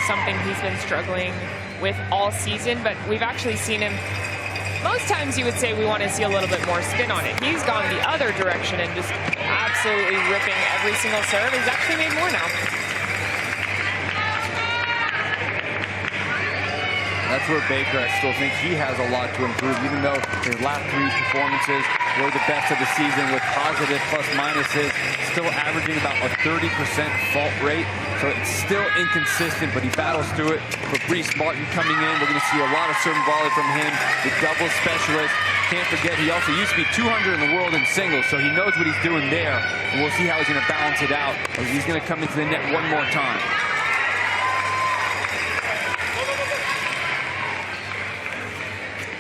Something he's been struggling with all season, but we've actually seen him. Most times you would say we want to see a little bit more spin on it. He's gone the other direction and just absolutely ripping every single serve. He's actually made more now. That's where Baker, I still think he has a lot to improve, even though his last 3 performances were the best of the season with positive plus minuses, still averaging about a 30% fault rate. So it's still inconsistent, but he battles through it. Fabrice Martin coming in, we're going to see a lot of serve and volley from him, the double specialist. Can't forget, he also used to be 200 in the world in singles, so he knows what he's doing there. And we'll see how he's going to balance it out. He's going to come into the net one more time.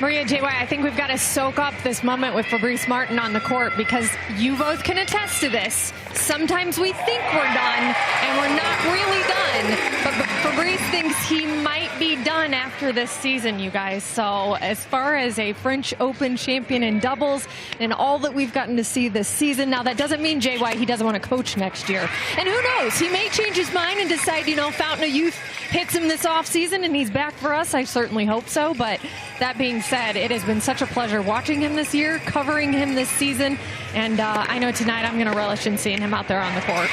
Maria, JY, I think we've got to soak up this moment with Fabrice Martin on the court, because you both can attest to this. Sometimes we think we're done, and we're not really done. But Fabrice thinks he might be done after this season, you guys. So as far as a French Open champion in doubles and all that we've gotten to see this season, now that doesn't mean, JY, he doesn't want to coach next year. And who knows? He may change his mind and decide, you know, Fountain of Youth hits him this offseason and he's back for us. I certainly hope so. But that being said, it has been such a pleasure watching him this year, covering him this season, and I know tonight I'm going to relish in seeing him out there on the court.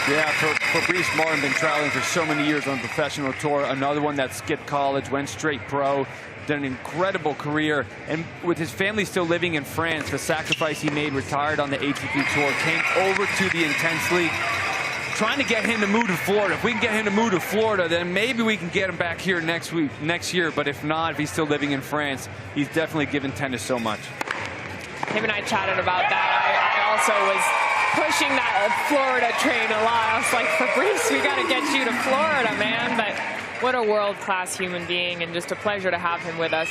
Yeah, Fabrice Martin been traveling for so many years on the professional tour. Another one that skipped college, went straight pro, done an incredible career. And with his family still living in France, the sacrifice he made, retired on the ATP tour, came over to the Intense League, trying to get him to move to Florida. If we can get him to move to Florida, then maybe we can get him back here next year. But if not, if he's still living in France, he's definitely given tennis so much. Him and I chatted about that. I also was pushing that Florida train a lot. I was like, Fabrice, we got to get you to Florida, man. But what a world-class human being, and just a pleasure to have him with us.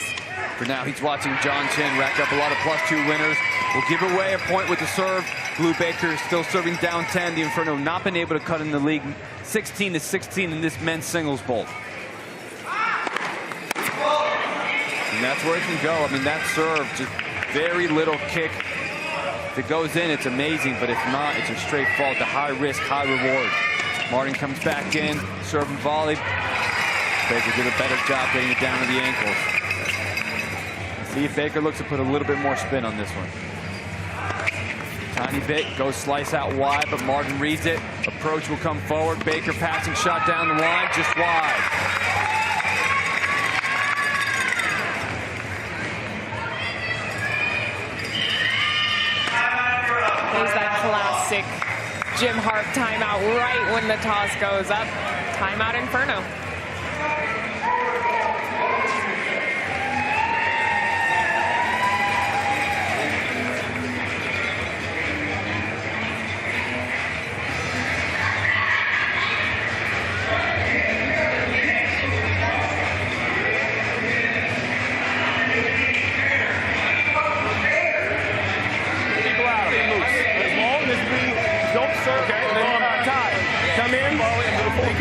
For now, he's watching John Chin rack up a lot of +2 winners. We'll give away a point with the serve. Blue Baker is still serving down 10. The Inferno not been able to cut in the league. 16-16 in this men's singles bowl. And that's where it can go. I mean, that serve, just very little kick. If it goes in, it's amazing. But if not, it's a straight fault. The high risk, high reward. Martin comes back in, serve and volley. Baker did a better job getting it down to the ankles. See if Baker looks to put a little bit more spin on this one. Tiny bit, goes slice out wide, but Martin reads it. Approach will come forward. Baker passing shot down the line, just wide. There's that classic Jim Harp timeout right when the toss goes up. Timeout Inferno.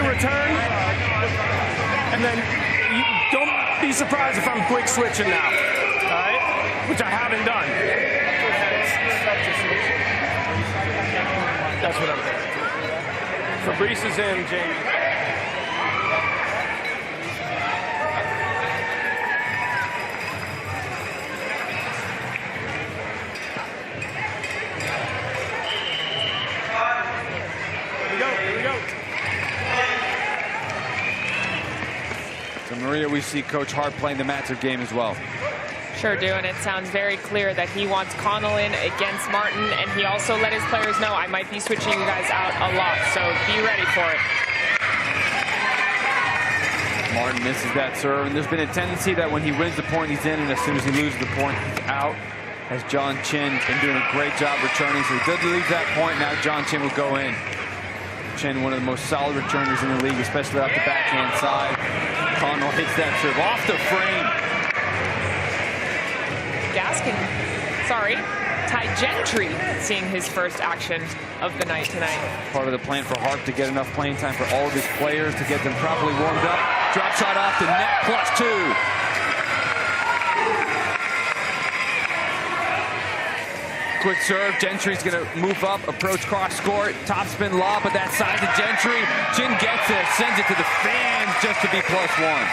Return, and then don't be surprised if I'm quick switching now, all right? Which I haven't done. That's what I'm doing. Fabrice is in, Jamie. Maria, we see Coach Hart playing the massive game as well. Sure do, and it sounds very clear that he wants Connell in against Martin, and he also let his players know, I might be switching you guys out a lot, so be ready for it. He misses that serve, and there's been a tendency that when he wins the point, he's in, and as soon as he loses the point, he's out. As John Chin been doing a great job returning, so he did leave that point. Now John Chin will go in. Chin, one of the most solid returners in the league, especially off the backhand side. Connell hits that serve off the frame. Gaskin, sorry, Ty Gentry seeing his first action of the night tonight. Part of the plan for Harp to get enough playing time for all of his players to get them properly warmed up. Drop shot off the net, +2. Quick serve, Gentry's gonna move up, approach cross court, topspin lob, but that side to Gentry. Chin gets it, sends it to the fans just to be +1.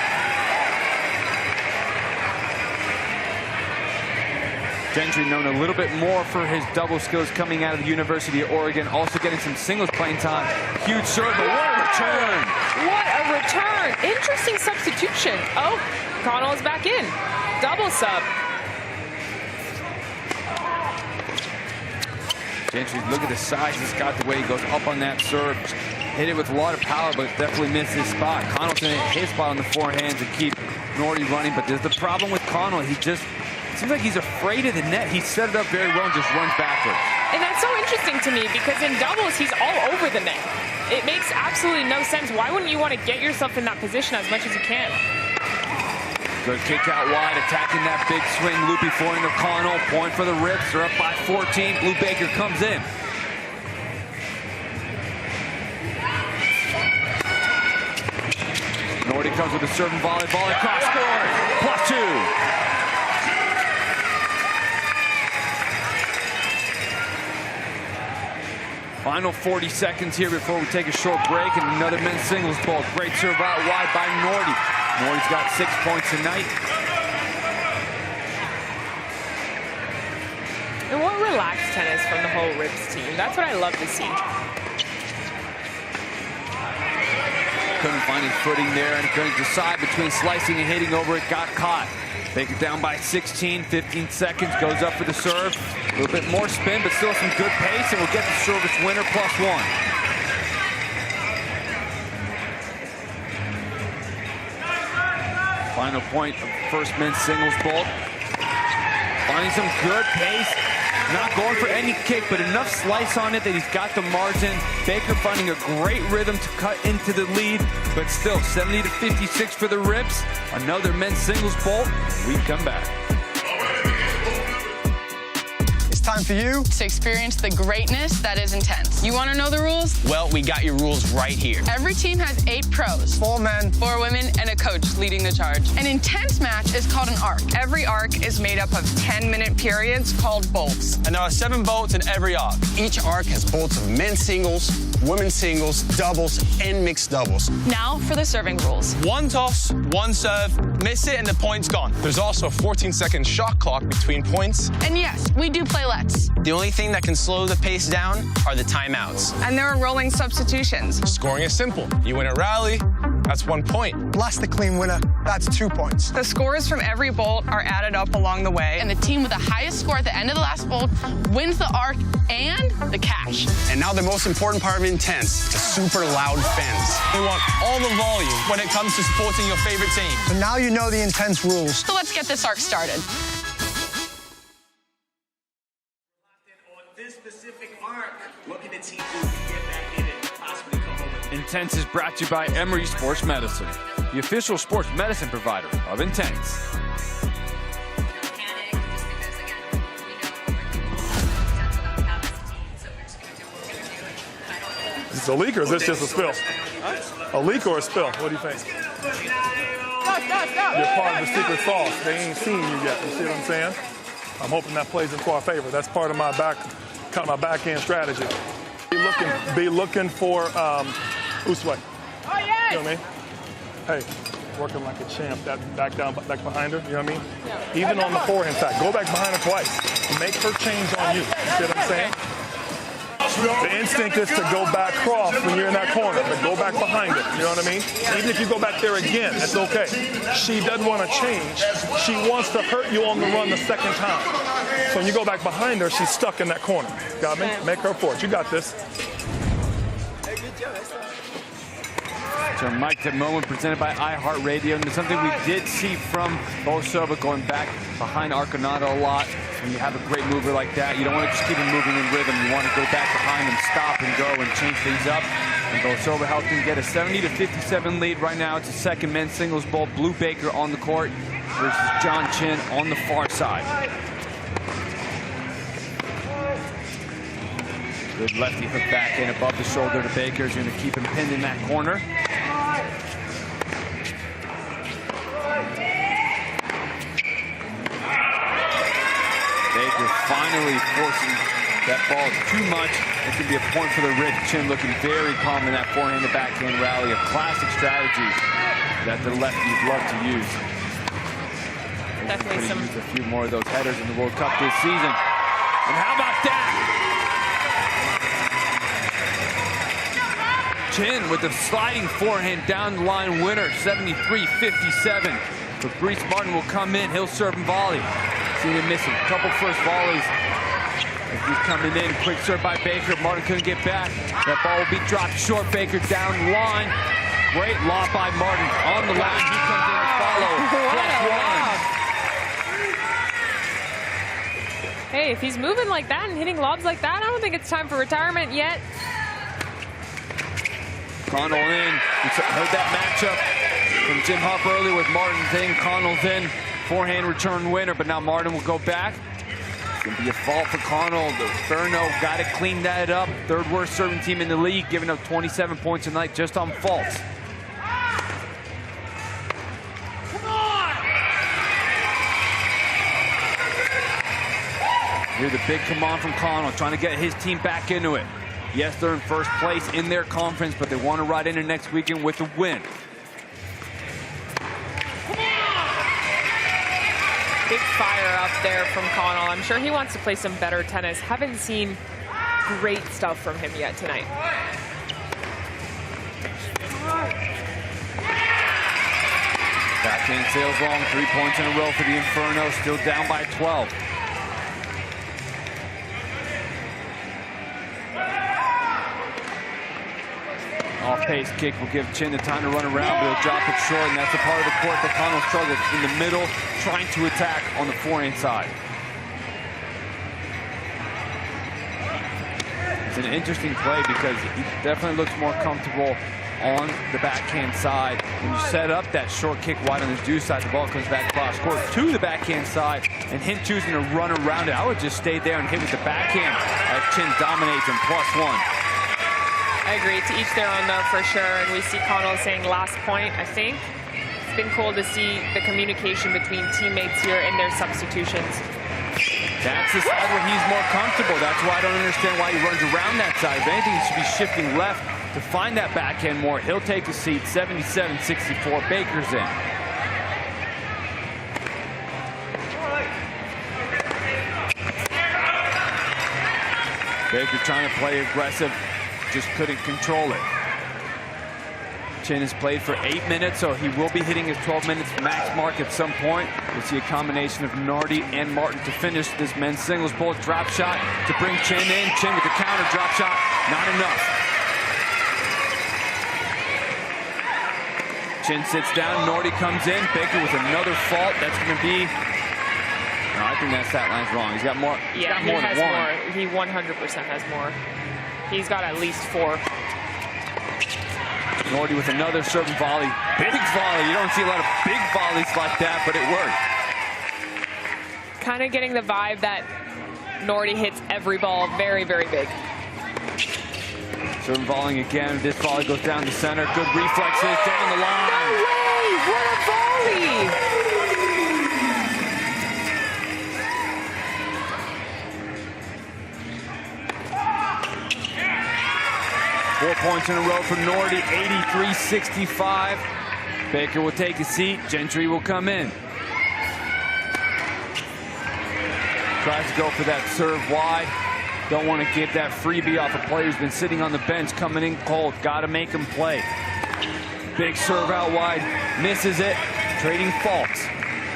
Gentry known a little bit more for his double skills coming out of the University of Oregon, also getting some singles playing time. Huge serve, but what a return! What a return! Interesting substitution. Oh, Connell is back in. Double sub. Gentry, look at the size he's got, the way he goes up on that serve. Hit it with a lot of power, but definitely missed his spot. Connell's gonna hit his spot on the forehand to keep Norty running, but there's the problem with Connell. He just seems like he's afraid of the net. He set it up very well and just runs backwards. And that's so interesting to me because in doubles, he's all over the net. It makes absolutely no sense. Why wouldn't you want to get yourself in that position as much as you can? Good kick out wide, attacking that big swing. Loopy forehand of Connell. Point for the Rips. They're up by 14. Blue Baker comes in. Norty comes with a serve and volley cross court. +2. Final 40 seconds here before we take a short break and another men's singles ball. Great serve out wide by Norty. Norty's got 6 points tonight. And what relaxed tennis from the whole Rips team. That's what I love to see. Couldn't find his footing there and couldn't decide between slicing and hitting over it. Got caught. Baker down by 16, 15 seconds, goes up for the serve. A little bit more spin, but still some good pace, and we'll get the service winner +1. Final point of first men's singles ball. Finding some good pace. Not going for any kick, but enough slice on it that he's got the margin. Baker finding a great rhythm to cut into the lead, but still 70-56 for the Rips. Another men's singles ball. We come back. It's time for you to experience the greatness that is Intense. You want to know the rules? Well, we got your rules right here. Every team has 8 pros, 4 men, 4 women, and a coach leading the charge. An Intense match is called an arc. Every arc is made up of 10-minute periods called bolts. And there are 7 bolts in every arc. Each arc has bolts of men's singles, women's singles, doubles, and mixed doubles. Now for the serving rules. 1 toss, 1 serve, miss it, and the point's gone. There's also a 14-second shot clock between points. And yes, we do play lets. The only thing that can slow the pace down are the timeouts. And there are rolling substitutions. Scoring is simple. You win a rally, that's 1 point. Plus the clean winner, that's 2 points. The scores from every bolt are added up along the way. And the team with the highest score at the end of the last bolt wins the arc and the cash. And now the most important part of Intense, the super loud fans. They want all the volume when it comes to supporting your favorite team. So now you know the Intense rules. So let's get this arc started. Intense is brought to you by Emory Sports Medicine, the official sports medicine provider of Intense. Is it a leak or is this just a spill? A leak or a spill? What do you think? You're part of the secret sauce. They ain't seen you yet. You see what I'm saying? I'm hoping that plays into our favor. That's part of my back-end strategy. Be looking for Usway. Oh, yes! You know what I mean? Hey, working like a champ, that back behind her, you know what I mean? Yeah. Even on the forehand side, go back behind her twice. Make her change on you. You see what I'm saying? The instinct is to go back cross when you're in that corner, but go back behind it. You know what I mean? Even if you go back there again, that's okay. She doesn't want to change. She wants to hurt you on the run the second time. So when you go back behind her, she's stuck in that corner. Got me? Make her for it. You got this. So Mike, the moment presented by iHeartRadio, and something we did see from Bosova going back behind Arconado a lot. When you have a great mover like that, you don't want to just keep him moving in rhythm. You want to go back behind him, stop and go and change things up. And Bosova helped him get a 70-57 lead right now. It's a second men's singles bowl. Blue Baker on the court versus John Chin on the far side. Good lefty hook back in above the shoulder to Baker. He's going to keep him pinned in that corner. Baker finally forcing that ball too much. It can be a point for the Rich. Chin looking very calm in that forehand to backhand rally. A classic strategy that the lefties love to use. Definitely some. Use a few more of those headers in the World Cup this season. And how about that? Chin with the sliding forehand down the line winner, 73-57. Fabrice Martin will come in. He'll serve and volley. See him missing a couple first volleys. As he's coming in, quick serve by Baker. Martin couldn't get back. That ball will be dropped short. Baker down the line. Great lob by Martin on the line. He comes in to follow. +1. Hey, if he's moving like that and hitting lobs like that, I don't think it's time for retirement yet. Connell in. We heard that matchup from Jim Huff earlier with Martin's in, Connell's in. Forehand return winner, but now Martin will go back. It's going to be a fault for Connell. The Inferno got to clean that up. Third worst serving team in the league, giving up 27 points a night just on faults. Come on! Hear the big come on from Connell, trying to get his team back into it. Yes, they're in first place in their conference, but they want to ride into next weekend with a win. Big fire up there from Connell. I'm sure he wants to play some better tennis. Haven't seen great stuff from him yet tonight. Backhand sails long, 3 points in a row for the Inferno, still down by 12. Off-pace kick will give Chin the time to run around, but he'll drop it short, and that's the part of the court that Connell struggles in the middle, trying to attack on the forehand side. It's an interesting play because he definitely looks more comfortable on the backhand side. When you set up that short kick wide on his due side, the ball comes back cross court to the backhand side, and him choosing to run around it. I would just stay there and hit with the backhand as Chin dominates him, +1. I agree, to each their own though, for sure. And we see Connell saying last point, I think. It's been cool to see the communication between teammates here and their substitutions. That's the side where he's more comfortable. That's why I don't understand why he runs around that side. If anything, he should be shifting left to find that backhand more. He'll take a seat, 77-64. Baker's in. Baker trying to play aggressive, just couldn't control it. Chin has played for 8 minutes, so he will be hitting his 12 minutes max mark at some point. We'll see a combination of Nardi and Martin to finish this men's singles bowl. Drop shot to bring Chin in. Chin with the counter, drop shot, not enough. Chin sits down, Nardi comes in. Baker with another fault. That's going to be... No, I think that stat line's wrong. He's got more. Yeah, he has more. He 100% has more. He's got at least 4. Nardi with another serving volley. Big volley. You don't see a lot of big volleys like that, but it worked. Kind of getting the vibe that Nardi hits every ball very, very big. Serving volleying again. This volley goes down the center. Good reflexes down the line. No way! What a volley! 4 points in a row for Nardi, 83-65. Baker will take a seat. Gentry will come in. Tries to go for that serve wide. Don't want to give that freebie off a player who's been sitting on the bench, coming in cold. Got to make him play. Big serve out wide. Misses it. Trading faults.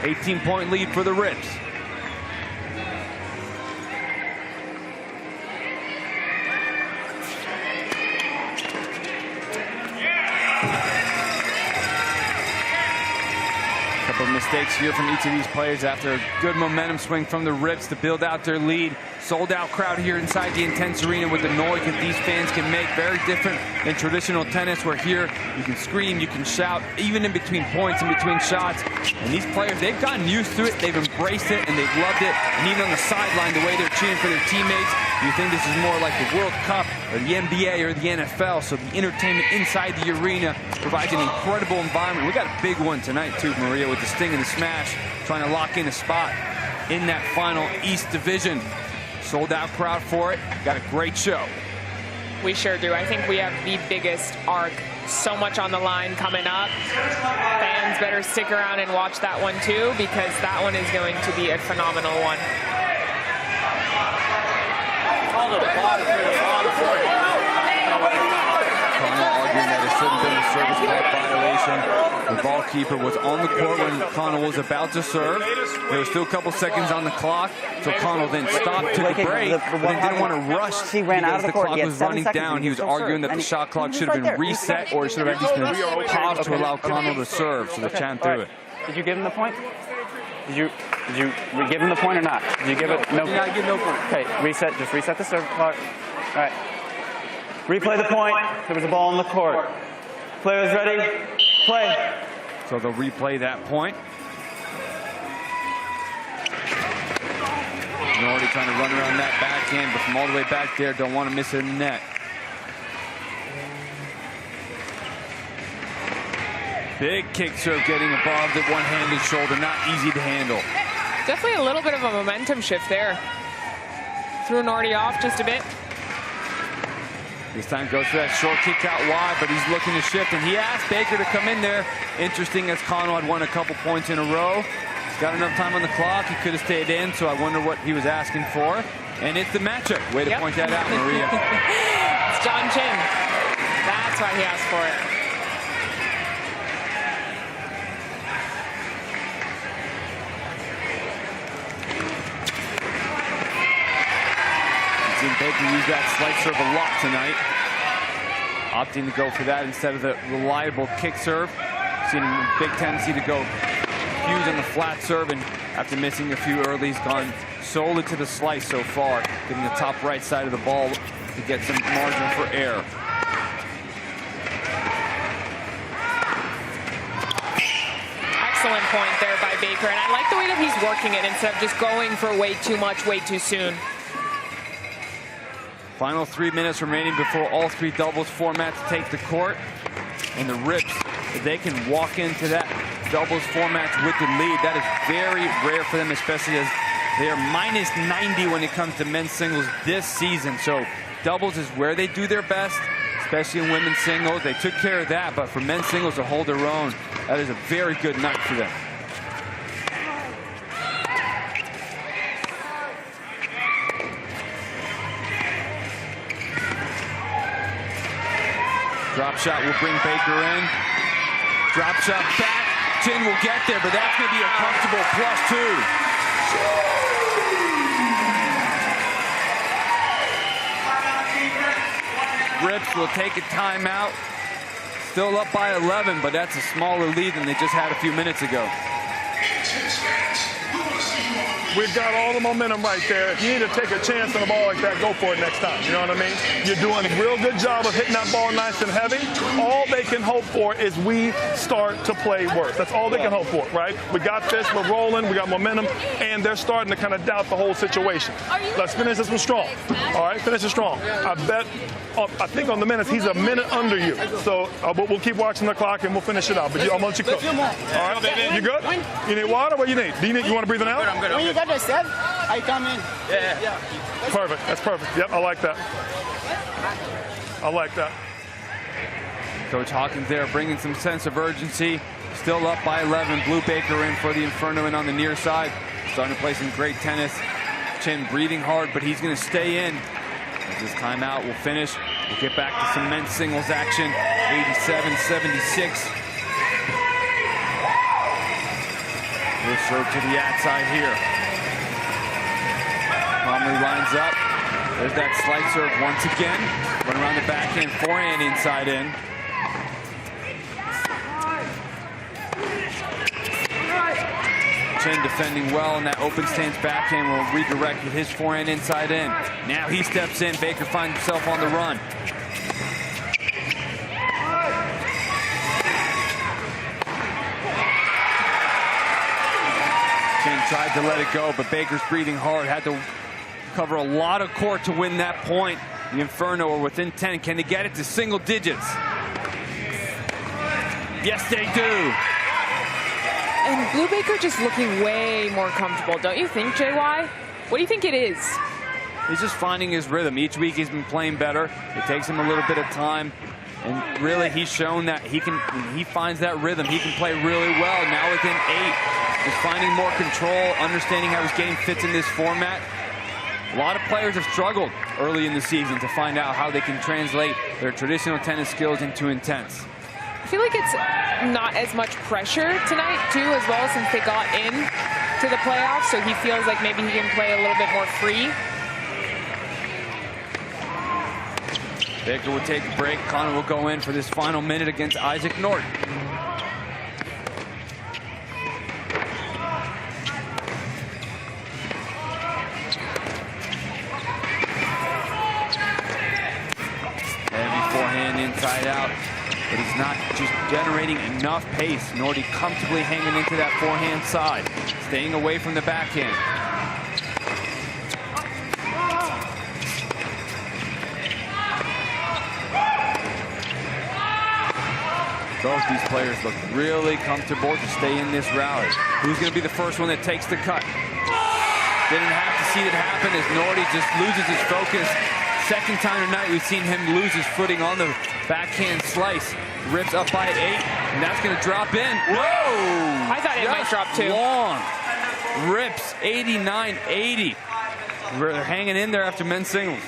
18-point lead for the Rips. couple of mistakes here from each of these players after a good momentum swing from the Rips to build out their lead. Sold out crowd here inside the Intense Arena with the noise that these fans can make. Very different than traditional tennis where here you can scream, you can shout, even in between points, in between shots. And these players, they've gotten used to it, they've embraced it, and they've loved it. And even on the sideline, the way they're cheering for their teammates, you think this is more like the World Cup or the NBA or the NFL. So the entertainment inside the arena provides an incredible environment. We got a big one tonight too, Maria, with the Sting and the Smash trying to lock in a spot in that final East Division. Sold out crowd for it. Got a great show. We sure do. I think we have the biggest arc. So much on the line coming up. Fans better stick around and watch that one too, because that one is going to be a phenomenal one. Connell arguing that it shouldn't have been a service clock violation. The ball keeper was on the court when Connell was about to serve. There was still a couple seconds on the clock, so Connell then stopped, took a break, but then didn't want to rush because the clock was running down. He was arguing that the shot clock should have been reset, or it should have at least been paused to allow Connell to serve, so the champ threw it. Did you give him the point? Did you give him the point or not? Did you give it? No. I give no point. Okay, reset. Just reset the serve clock. All right. Replay the point. There was a ball on the court. Players ready? Play. So they'll replay that point. Nordy trying to run around that backhand, but from all the way back there, don't want to miss it in the net. Big kick serve getting above the one-handed shoulder. Not easy to handle. Definitely a little bit of a momentum shift there. Threw Nordy off just a bit. This time goes for that short kick out wide, but he's looking to shift, and he asked Baker to come in there. Interesting, as Connell had won a couple points in a row. He's got enough time on the clock. He could have stayed in, so I wonder what he was asking for. And it's the matchup. Way to point that out, Maria. It's John Chin. That's why he asked for it. Baker used that slight serve a lot tonight. Opting to go for that instead of the reliable kick serve. Seen him a big tendency to go huge on the flat serve, and after missing a few early, he's gone solely to the slice so far, getting the top right side of the ball to get some margin for error. Excellent point there by Baker, and I like the way that he's working it instead of just going for way too much, way too soon. Final 3 minutes remaining before all three doubles formats take the court. And the Rips, if they can walk into that doubles format with the lead, that is very rare for them, especially as they are minus 90 when it comes to men's singles this season. So doubles is where they do their best, especially in women's singles. They took care of that, but for men's singles to hold their own, that is a very good night for them. Drop shot will bring Baker in. Drop shot back. Chin will get there, but that's going to be a comfortable +2. Rips will take a timeout. Still up by 11, but that's a smaller lead than they just had a few minutes ago. We've got all the momentum right there. If you need to take a chance on a ball like that, go for it next time. You know what I mean? You're doing a real good job of hitting that ball nice and heavy. All they can hope for is we start to play worse. That's all they can hope for, right? We got this, we're rolling, we got momentum, and they're starting to kind of doubt the whole situation. Let's finish this one strong. All right, finish it strong. I think on the minutes, he's a minute under you. So we'll keep watching the clock and we'll finish it out. But I'm gonna let you cook. All right, you good? You need water? What do you need? You want to breathe it out? I'm good. When you got the set, I come in. Yeah. Perfect. That's perfect. Yep, I like that. I like that. Coach Hawkins there bringing some sense of urgency. Still up by 11. Blue Baker in for the Inferno and on the near side. Starting to play some great tennis. Chin breathing hard, but he's going to stay in. As this timeout will finish, we'll get back to some men's singles action. 87-76. We'll serve to the outside here. Plumlee lines up. There's that slight serve once again. Run around the backhand, forehand inside in. Chen defending well, and that open stance backhand will redirect with his forehand inside in. Now he steps in. Baker finds himself on the run. Chen tried to let it go, but Baker's breathing hard. Had to cover a lot of court to win that point. The Inferno are within 10. Can they get it to single digits? Yes, they do. And Blue Baker just looking way more comfortable, don't you think, JY? What do you think it is? He's just finding his rhythm. Each week he's been playing better. It takes him a little bit of time. And really, he's shown that he finds that rhythm. He can play really well. Now within 8, he's finding more control, understanding how his game fits in this format. A lot of players have struggled early in the season to find out how they can translate their traditional tennis skills into Intense. I feel like it's not as much pressure tonight, too, as well, since they got in to the playoffs. So he feels like maybe he can play a little bit more free. Baker will take a break. Connor will go in for this final minute against Isaac Norton. Heavy forehand inside out, but he's not just generating enough pace. Norty comfortably hanging into that forehand side, staying away from the backhand. Both these players look really comfortable to stay in this rally. Who's going to be the first one that takes the cut? Didn't have to see it happen as Norty just loses his focus. Second time tonight we've seen him lose his footing on the backhand slice. Rips up by 8, and that's going to drop in. Whoa! I thought it might drop too. Long. Rips 89-80. They're hanging in there after men's singles.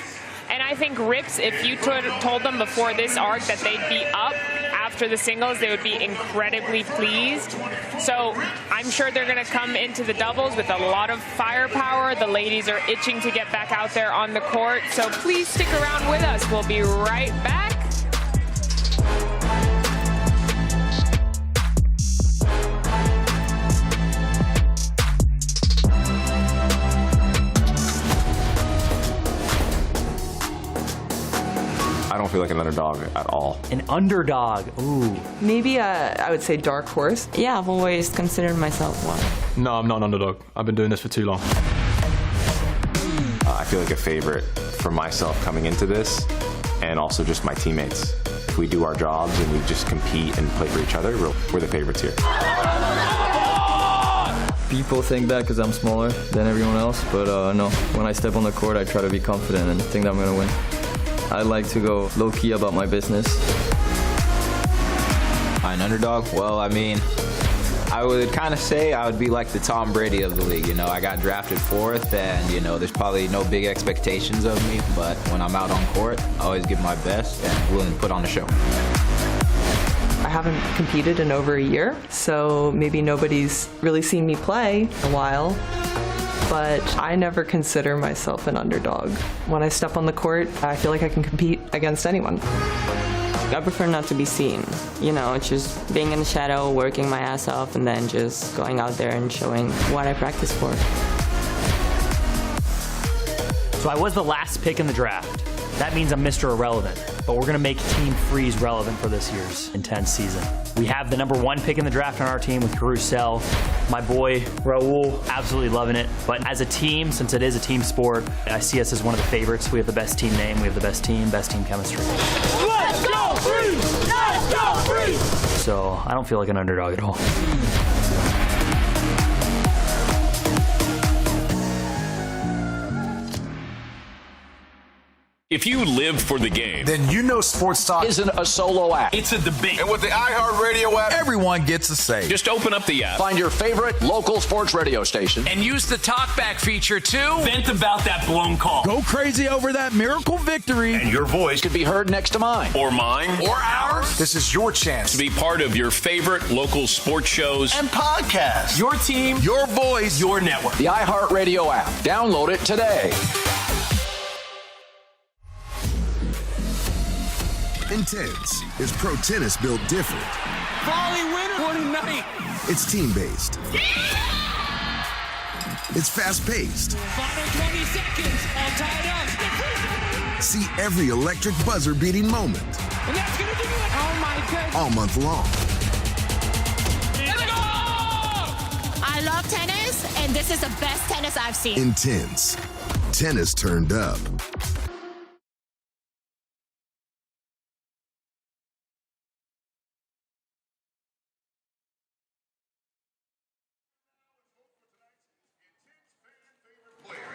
And I think Rips, if you told them before this arc that they'd be up after the singles, they would be incredibly pleased. So I'm sure they're going to come into the doubles with a lot of firepower. The ladies are itching to get back out there on the court. So please stick around with us. We'll be right back. I don't feel like an underdog at all. An underdog, ooh. Maybe I would say dark horse. Yeah, I've always considered myself one. No, I'm not an underdog. I've been doing this for too long. I feel like a favorite for myself coming into this, and also just my teammates. If we do our jobs and we just compete and play for each other, we're the favorites here. People think that because I'm smaller than everyone else, but no. When I step on the court, I try to be confident and think that I'm going to win. I like to go low-key about my business. An underdog? Well, I mean, I would kind of say I would be like the Tom Brady of the league. You know, I got drafted 4th, and, you know, there's probably no big expectations of me, but when I'm out on court, I always give my best and willing to put on a show. I haven't competed in over a year, so maybe nobody's really seen me play in a while. But I never consider myself an underdog. When I step on the court, I feel like I can compete against anyone. I prefer not to be seen. You know, it's just being in the shadow, working my ass off, and then just going out there and showing what I practice for. So I was the last pick in the draft. That means I'm Mr. Irrelevant, but we're gonna make Team Freeze relevant for this year's Intense season. We have the #1 pick in the draft on our team with Carousel. My boy, Raul, absolutely loving it. But as a team, since it is a team sport, I see us as one of the favorites. We have the best team name, we have the best team chemistry. Let's go Freeze! Let's go Freeze! So I don't feel like an underdog at all. If you live for the game, then you know Sports Talk isn't a solo act. It's a debate. And with the iHeartRadio app, everyone gets a say. Just open up the app, find your favorite local sports radio station, and use the talkback feature to vent about that blown call. Go crazy over that miracle victory, and your voice could be heard next to mine, or mine, or ours. This is your chance to be part of your favorite local sports shows and podcasts. Your team, your voice, your network. The iHeartRadio app. Download it today. Intense is pro tennis built different. Volley winner. What a night. It's team-based. It's fast-paced. Final 20 seconds, all tied up. See every electric buzzer-beating moment. And that's gonna do it. Oh my goodness. All month long. Let's go! I love tennis, and this is the best tennis I've seen. Intense. Tennis turned up.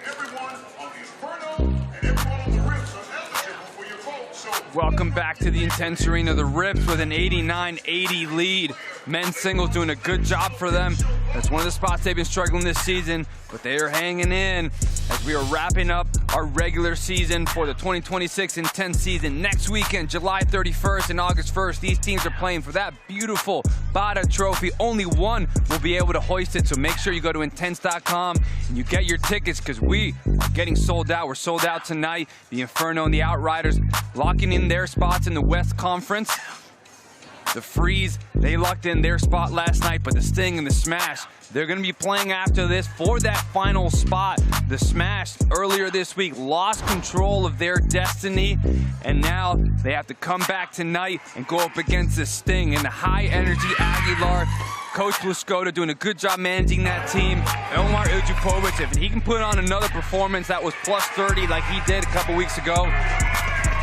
Everyone on the Inferno and everyone on the Rips are eligible for your vote. So Welcome back to the Intense Arena. The Rips with an 89-80 lead. Men's singles doing a good job for them. That's one of the spots they've been struggling this season, but they are hanging in as we are wrapping up our regular season for the 2026 Intense season. Next weekend, July 31st and August 1st, these teams are playing for that beautiful Bada trophy. Only one will be able to hoist it, so make sure you go to Intense.com and you get your tickets because we are getting sold out. We're sold out tonight. The Inferno and the Outriders locking in their spots in the West Conference. The Freeze, they locked in their spot last night, but the Sting and the Smash, they're going to be playing after this for that final spot. The Smash, earlier this week, lost control of their destiny, and now they have to come back tonight and go up against the Sting and the high-energy Aguilar. Coach Bluskota doing a good job managing that team. Elmar Iljukovic, if he can put on another performance that was plus 30 like he did a couple weeks ago,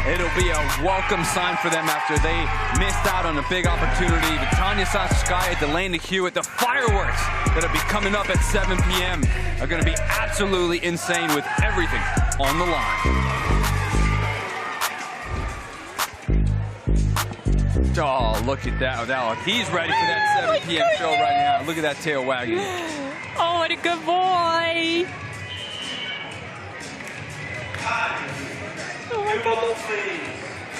it'll be a welcome sign for them after they missed out on a big opportunity. But Tanya Sanskaya, Delaney Hewitt, the fireworks that'll be coming up at 7 p.m. are going to be absolutely insane with everything on the line. Oh, look at that. He's ready for that 7 p.m. show right now. Look at that tail wagging. Oh, what a good boy. Oh my goodness.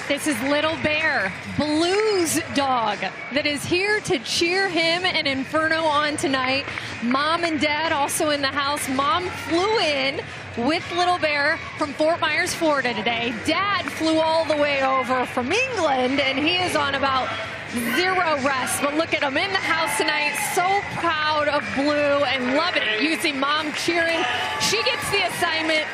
This is Little Bear, Blues dog, that is here to cheer him and Inferno on tonight. Mom and Dad also in the house. Mom flew in with Little Bear from Fort Myers, Florida today. Dad flew all the way over from England, and he is on about zero rest. But look at him in the house tonight, so proud of Blue and loving it. You can see Mom cheering. She gets the assignment.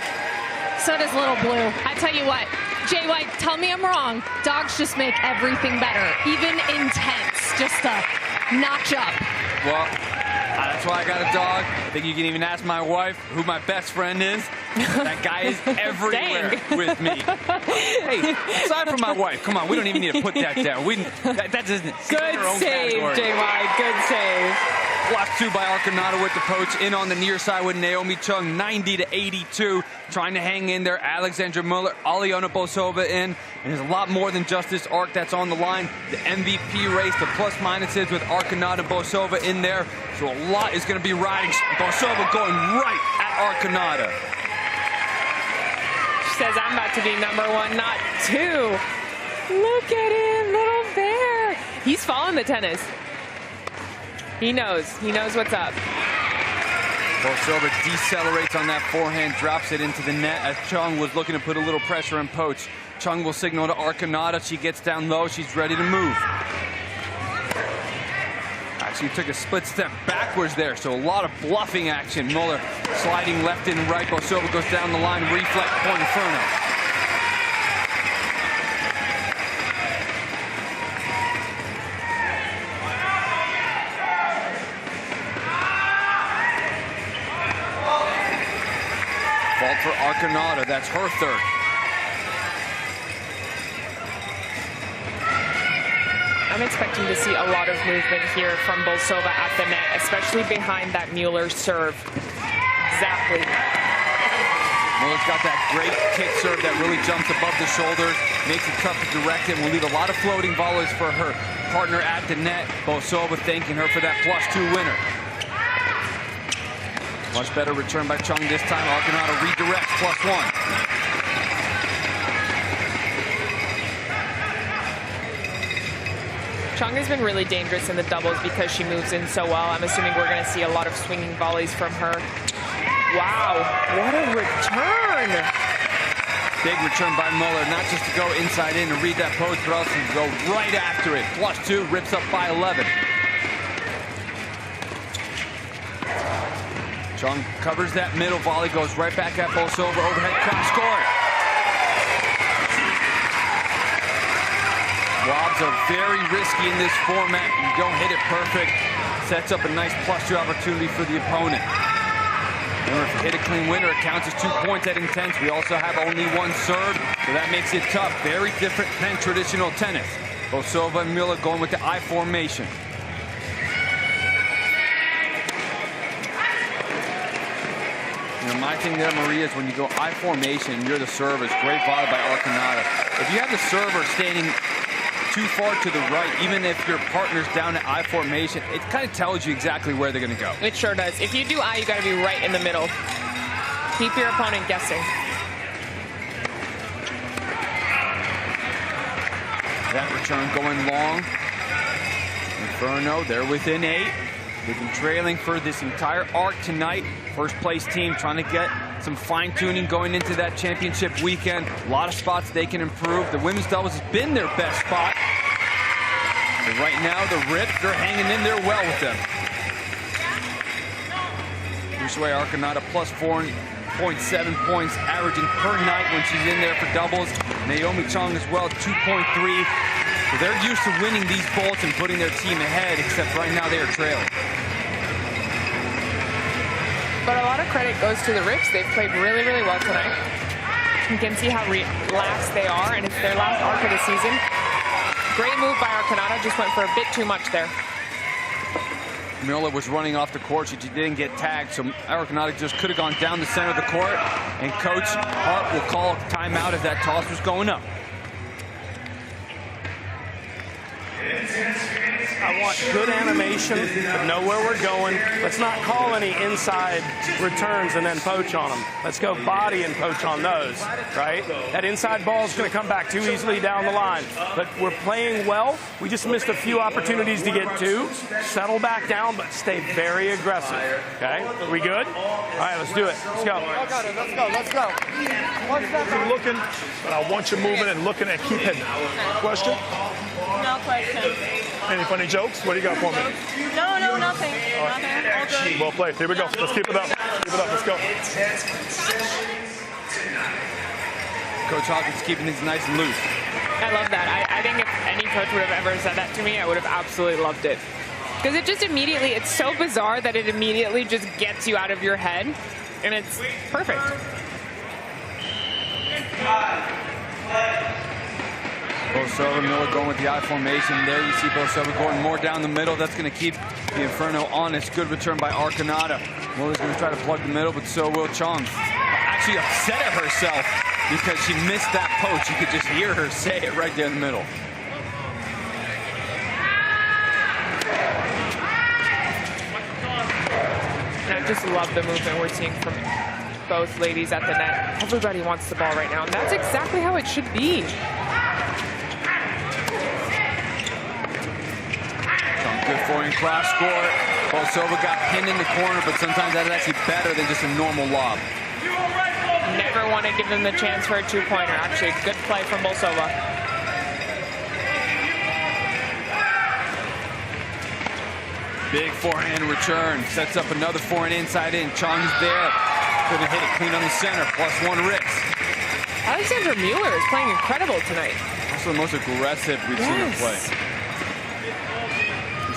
So does Little Blue. I tell you what, Jay White, tell me I'm wrong. Dogs just make everything better, even Intense, just a notch up. Well, that's why I got a dog. I think you can even ask my wife who my best friend is. That guy is everywhere with me. Hey, aside from my wife, come on, we don't even need to put that down. That doesn't. Good save, Jay White. Good save. Blocked 2 by Arcanata with the poach. In on the near side with Naomi Chung, 90-82. Trying to hang in there. Alexandra Muller, Aliona Bosova in. And there's a lot more than just this arc that's on the line. The MVP race, the plus minuses with Arcanata Bosova in there. So a lot is going to be riding. Bosova going right at Arcanata. She says, I'm about to be #1, not 2. Look at him, Little Bear. He's following the tennis. He knows what's up. Bosova decelerates on that forehand, drops it into the net as Chung was looking to put a little pressure on Poach. Chung will signal to Arcanata. She gets down low. She's ready to move. Actually took a split step backwards there, so a lot of bluffing action. Muller sliding left and right. Bosova goes down the line. Reflect point Inferno. Fault for Arcanata. That's her third. I'm expecting to see a lot of movement here from Bolsova at the net, especially behind that Mueller serve. Exactly. Muller's got that great kick serve that really jumps above the shoulders, makes it tough to direct it, will leave a lot of floating volleys for her partner at the net. Bolsova thanking her for that +2 winner. Much better return by Chung this time. Arcanata redirects +1. Chung has been really dangerous in the doubles because she moves in so well. I'm assuming we're going to see a lot of swinging volleys from her. Wow, what a return. Big return by Muller, not just to go inside in and read that post, but also to go right after it. +2, rips up by 11. Chung covers that middle volley, goes right back at Bolsova, overhead cross court. Lobs are very risky in this format. You don't hit it perfect. Sets up a nice +2 opportunity for the opponent. Remember, if you hit a clean winner, it counts as 2 points at Intense. We also have only one serve, so that makes it tough. Very different than traditional tennis. Bolsova and Miller going with the I formation. You know, my thing there, Maria, is when you go I formation and you're the server, it's great volley by Arconada. If you have the server standing too far to the right, even if your partner's down at I formation, it kind of tells you exactly where they're going to go. It sure does. If you do I, you got to be right in the middle. Keep your opponent guessing. That return going long. Inferno, they're within 8. They've been trailing for this entire arc tonight. First place team trying to get some fine tuning going into that championship weekend. A lot of spots they can improve. The women's doubles has been their best spot. But right now, the Rips, they're hanging in there well with them. Usually Arconada plus 4.7 points averaging per night when she's in there for doubles. Naomi Chung as well, 2.3. So they're used to winning these bolts and putting their team ahead, except right now they are trailing. But a lot of credit goes to the Rips. They've played really, really well tonight. You can see how relaxed they are, and it's their last arc of the season. Great move by Arconada, just went for a bit too much there. Miller was running off the court. She didn't get tagged, so Arconada just could have gone down the center of the court, and Coach Hart will call timeout as that toss was going up. I want good animation, but know where we're going. Let's not call any inside returns and then poach on them. Let's go body and poach on those, right? That inside ball is going to come back too easily down the line. But we're playing well. We just missed a few opportunities to get 2. Settle back down, but stay very aggressive, okay? Are we good? All right, let's do it. Let's go. Let's go, let's go. You're looking, but I want you moving and looking and keep hitting. Question? No question. Any funny jokes? What do you got for me? No, nothing. Nothing. All good. Well played. Here we go. Let's keep it up. Keep it up. Let's go. Coach Hawkins keeping things nice and loose. I love that. I think if any coach would have ever said that to me, I would have absolutely loved it. Because it just immediately, it's so bizarre that it immediately just gets you out of your head. And it's perfect. Bolsova, Miller going with the I formation. There you see Bolsova going more down the middle. That's going to keep the Inferno honest. Good return by Arconada. Miller's going to try to plug the middle, but so will Chung. Actually upset at herself because she missed that poach. You could just hear her say it right there in the middle. And I just love the movement we're seeing from both ladies at the net. Everybody wants the ball right now, and that's exactly how it should be. Good forehand cross court. Bolsova got pinned in the corner, but sometimes that is actually better than just a normal lob. Never want to give them the chance for a 2-pointer. Actually, a good play from Bolsova. Big forehand return. Sets up another forehand inside in. Chung's there. Couldn't hit it clean on the center. +1 Rips. Alexandra Mueller is playing incredible tonight. Also the most aggressive we've seen her play.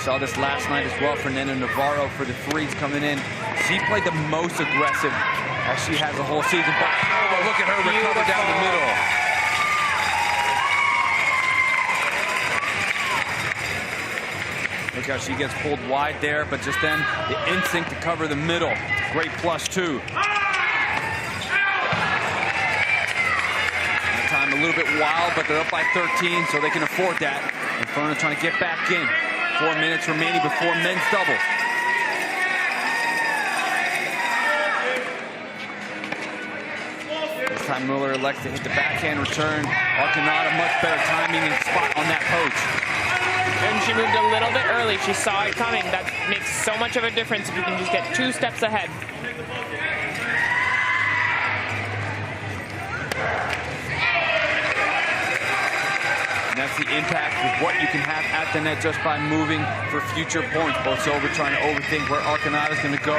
Saw this last night as well. Fernanda Navarro for the threes coming in. She played the most aggressive as she has the whole season. But oh, look at her recover down the middle. Look how she gets pulled wide there, but just then the instinct to cover the middle. Great +2. That time a little bit wild, but they're up by 13, so they can afford that. Inferno trying to get back in. 4 minutes remaining before men's doubles. This time Mueller elects to hit the backhand return. Arconada much better timing and spot on that poach. And she moved a little bit early. She saw it coming. That makes so much of a difference if you can just get 2 steps ahead. And that's the impact of what you can have at the net just by moving for future points. Bolsova trying to overthink where Arconada's going to go.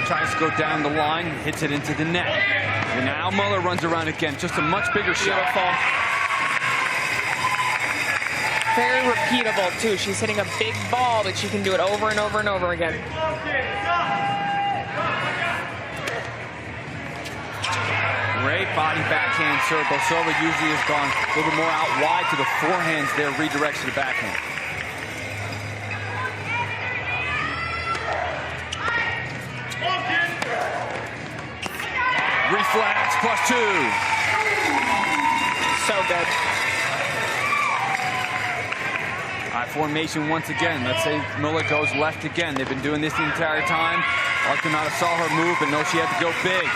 tries to go down the line, hits it into the net. And now Muller runs around again, just a much bigger shot. Beautiful. Very repeatable, too. She's hitting a big ball, but she can do it over and over and over again. Great body backhand serve. Bosova usually has gone a little bit more out wide to the forehands there, redirects to the backhand. Reflex, +2. So good. All right, formation once again. Let's say Muller goes left again. They've been doing this the entire time. Arconada saw her move, but no, she had to go big.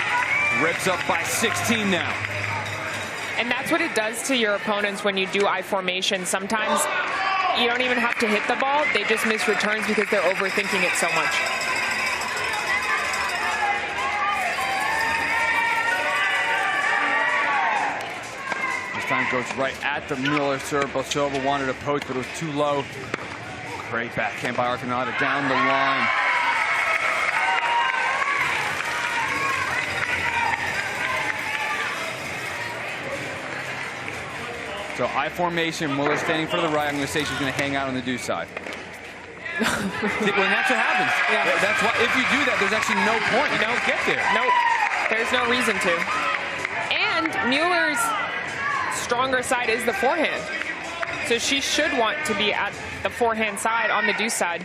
Rips up by 16 now. And that's what it does to your opponents when you do I formation. Sometimes you don't even have to hit the ball. They just miss returns because they're overthinking it so much. This time goes right at the Muller serve. Bosova wanted a post, but it was too low. Great backhand by Arconada down the line. So I formation, Muller standing for the right. I'm going to say she's going to hang out on the do side. When that's what happens. Yeah. That's why if you do that, there's actually no point. You don't get there. Nope. There's no reason to. And Mueller's stronger side is the forehand. So she should want to be at the forehand side on the do side.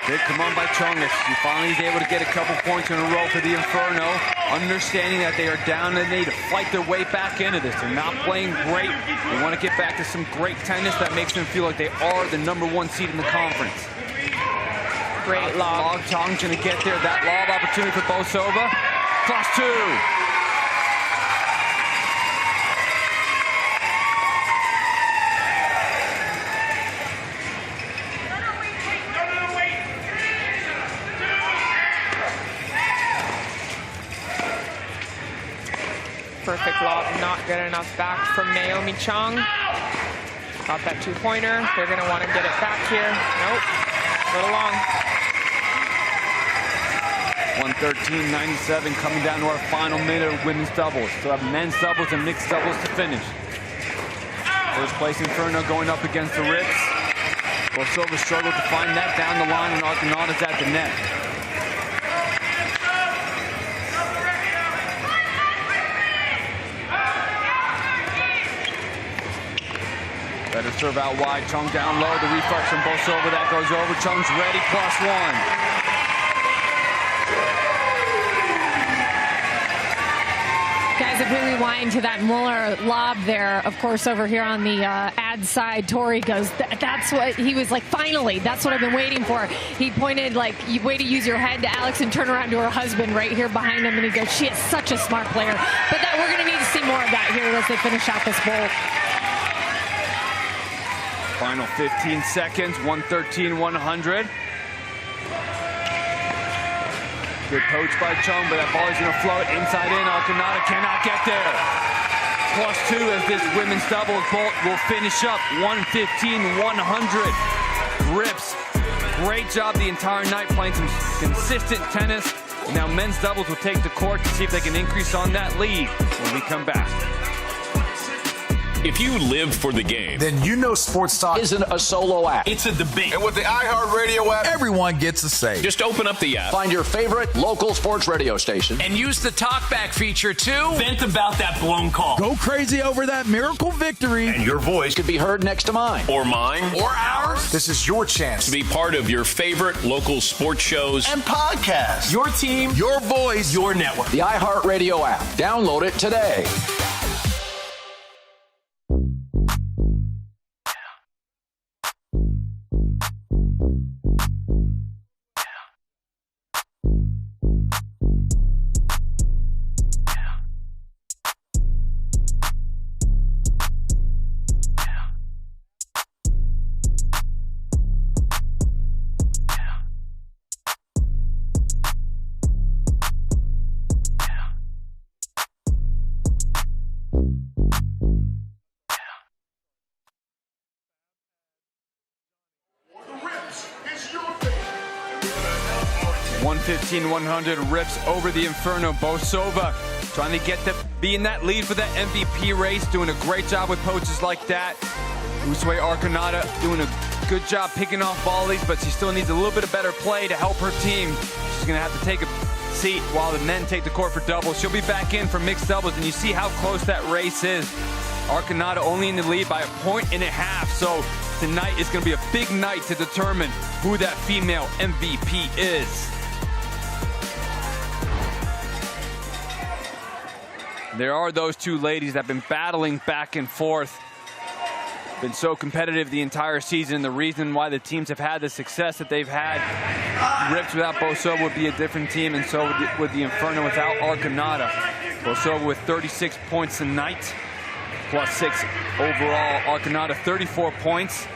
Big come on by Chongus. She finally is able to get a couple points in a row for the Inferno, understanding that they are down and they need to fight their way back into this. They're not playing great. They want to get back to some great tennis that makes them feel like they are the #1 seed in the conference. Great lob. Chong's going to get there. That lob opportunity for Bosova. +2. Perfect lob, not good enough back from Naomi Chong. Got that 2-pointer. They're going to want to get it back here. Nope, a little long. 113.97 coming down to our final minute of women's doubles. So have men's doubles and mixed doubles to finish. First place Inferno going up against the Rips. Bosova struggled to find that down the line and Arconada's at the net. Better serve out wide. Chung down low. The reflex from Bosova. That goes over. Chung's ready. +1. Guys, if we rewind to that Muller lob there, of course, over here on the ad side, Tori goes, that's what he was like, finally, that's what I've been waiting for. He pointed like, way to use your head to Alex and turn around to her husband right here behind him. And he goes, she is such a smart player. But that we're going to need to see more of that here as they finish out this bowl. Final 15 seconds, 113-100. Good poach by Chung, but that ball is going to float inside in. Arconada cannot get there. +2 as this women's doubles bolt will finish up 115-100. Rips, great job the entire night playing some consistent tennis. And now men's doubles will take the court to see if they can increase on that lead when we come back. If you live for the game, then you know Sports Talk isn't a solo act. It's a debate. And with the iHeartRadio app, everyone gets a say. Just open up the app, find your favorite local sports radio station, and use the talkback feature to vent about that blown call. Go crazy over that miracle victory. And your voice could be heard next to mine. Or mine. Or ours. This is your chance to be part of your favorite local sports shows and podcasts. Your team, your voice, your network. The iHeartRadio app. Download it today. 15-100 rips over the Inferno. Bosova trying to be in that lead for that MVP race, doing a great job with poaches like that. Uswe Arcanata doing a good job picking off volleys, but she still needs a little bit of better play to help her team. She's going to have to take a seat while the men take the court for doubles. She'll be back in for mixed doubles, and you see how close that race is. Arcanata only in the lead by 1.5 points, so tonight is going to be a big night to determine who that female MVP is. There are those two ladies that have been battling back and forth. Been so competitive the entire season. The reason why the teams have had the success that they've had. Rips without Bosova would be a different team, and so would the Inferno without Arcanata. Bosova with 36 points tonight, +6 overall. Arcanata 34 points,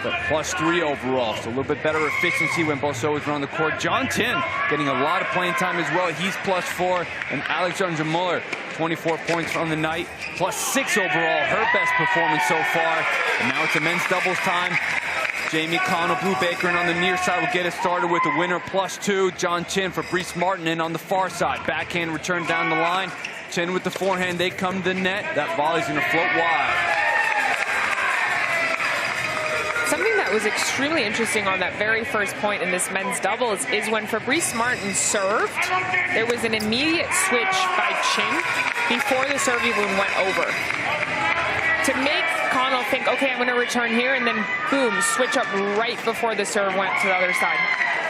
but +3 overall. So a little bit better efficiency when Bosova's on the court. John Tin getting a lot of playing time as well. He's +4, and Alexandra Muller, 24 points on the night, +6 overall, her best performance so far. And now it's a men's doubles time. Jamie Connell, Blue Baker, and on the near side will get it started with the winner +2. John Chin for Brees Martin, and on the far side, backhand return down the line. Chin with the forehand, they come to the net. That volley's gonna float wide. Something that was extremely interesting on that very first point in this men's doubles is when Fabrice Martin served, there was an immediate switch by Chin before the serve even went over. To make Connell think, okay, I'm going to return here, and then boom, switch up right before the serve went to the other side.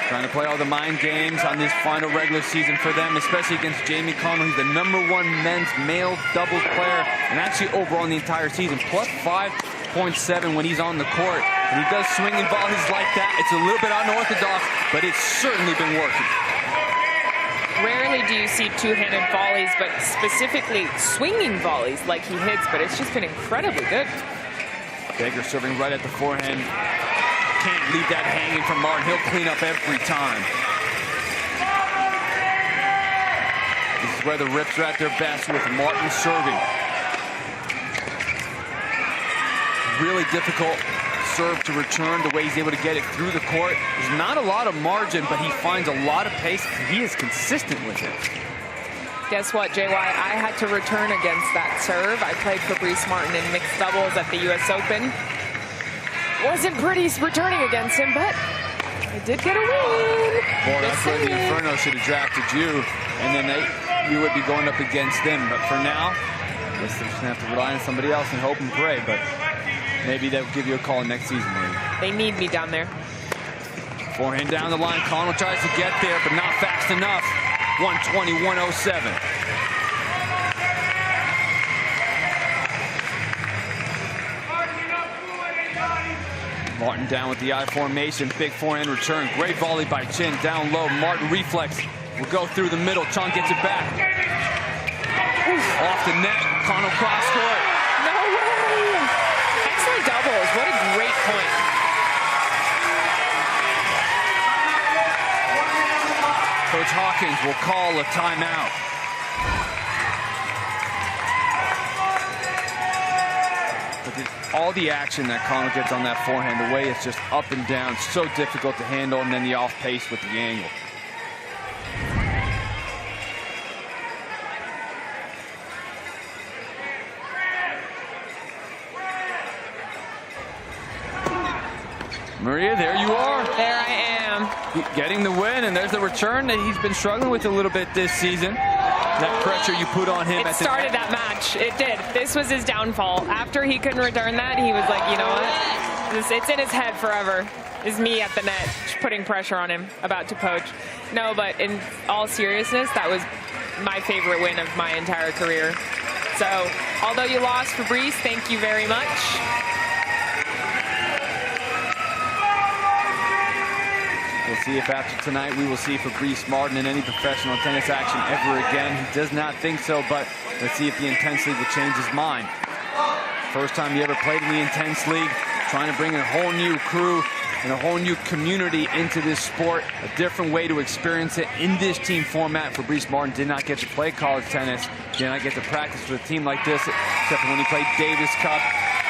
Trying to play all the mind games on this final regular season for them, especially against Jamie Connell. He's the #1 men's male doubles player, and actually overall in the entire season, +5.7 when he's on the court. And he does swinging volleys like that. It's a little bit unorthodox, but it's certainly been working. Rarely do you see two-handed volleys, but specifically swinging volleys like he hits, but it's just been incredibly good. Baker serving right at the forehand. Can't leave that hanging from Martin. He'll clean up every time. This is where the Rips are at their best with Martin serving. Really difficult serve to return, the way he's able to get it through the court. There's not a lot of margin, but he finds a lot of pace, and he is consistent with it. Guess what, JY? I had to return against that serve. I played Fabrice Martin in mixed doubles at the US Open. Wasn't pretty returning against him, but I did get a win. Boy, that's where the Inferno should have drafted you, and then you would be going up against them. But for now, I guess they're just going to have to rely on somebody else and hope and pray. But maybe they'll give you a call next season. Maybe. They need me down there. Forehand down the line. Connell tries to get there, but not fast enough. 120-107. Martin down with the I formation. Big forehand return. Great volley by Chin. Down low. Martin reflex will go through the middle. Chong gets it back. Off the net. Connell cross court. No way! Excellent doubles. What a great point. Coach Hawkins will call a timeout. Look at all the action that Connell gets on that forehand. The way it's just up and down. So difficult to handle, and then the off pace with the angle. Maria, there you are. There I am. Getting the win, and there's the return that he's been struggling with a little bit this season. That pressure you put on him. It started that match. It did. This was his downfall. After he couldn't return that, he was like, you know what? It's in his head forever. Is me at the net putting pressure on him, about to poach. No, but in all seriousness, that was my favorite win of my entire career. So, although you lost, Fabrice, thank you very much. We'll see if after tonight we will see Fabrice Martin in any professional tennis action ever again. He does not think so, but let's see if the Intense League will change his mind. First time he ever played in the Intense League, trying to bring a whole new crew and a whole new community into this sport, a different way to experience it in this team format. Fabrice Martin did not get to play college tennis, did not get to practice with a team like this, except for when he played Davis Cup.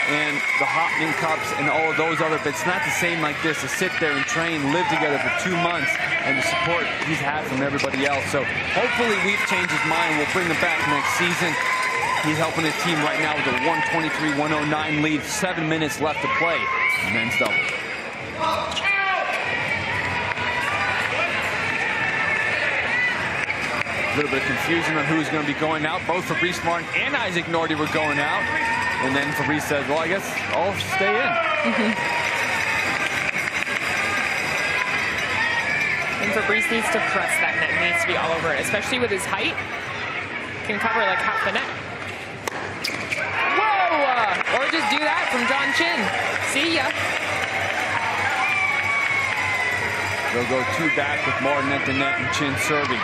and the Hopman Cups and all of those other, but it's not the same like this to sit there and train, live together for 2 months, and the support he's had from everybody else. So hopefully we've changed his mind. We'll bring him back next season. He's helping his team right now with a 123-109 lead. 7 minutes left to play. Men's double. A little bit of confusion on who's going to be going out. Both Fabrice Martin and Isaac Nordy were going out. And then Fabrice said, well, I guess I'll stay in. And Fabrice needs to press that net. He needs to be all over it, especially with his height. Can cover like half the net. Whoa! Or just do that from John Chin. See ya. They'll go 2 back with Martin at the net and Chin serving.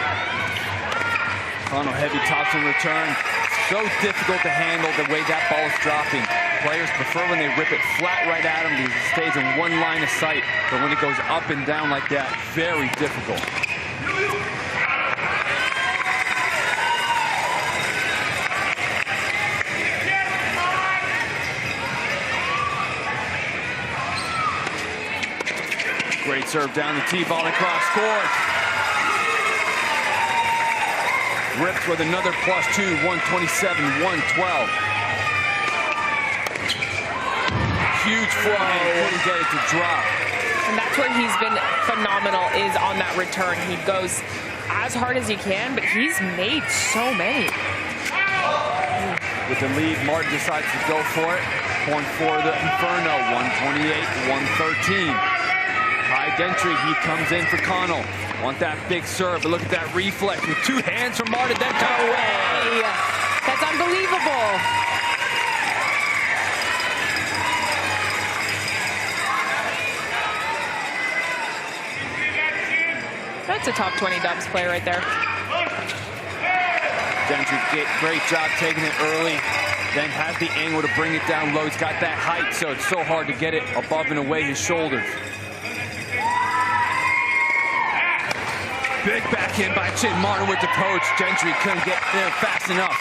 Connell heavy tops in return. So difficult to handle the way that ball is dropping. Players prefer when they rip it flat right at him because it stays in one line of sight. But when it goes up and down like that, very difficult. Great serve down the T-ball across court. Rips with another +2, 127-112. Huge forehand, couldn't get it to drop. And that's where he's been phenomenal, is on that return. He goes as hard as he can, but he's made so many. With the lead, Martin decides to go for it. Point for the Inferno, 128-113. High Gentry, he comes in for Connell. Want that big serve, but look at that reflex with 2 hands from Martin, then cut away. That's unbelievable. That's a top 20 Dubs player right there. Gentry, great job taking it early, then has the angle to bring it down low. He's got that height, so it's so hard to get it above and away his shoulders. Big backhand by Chin. Martin with the approach. Gentry couldn't get there fast enough.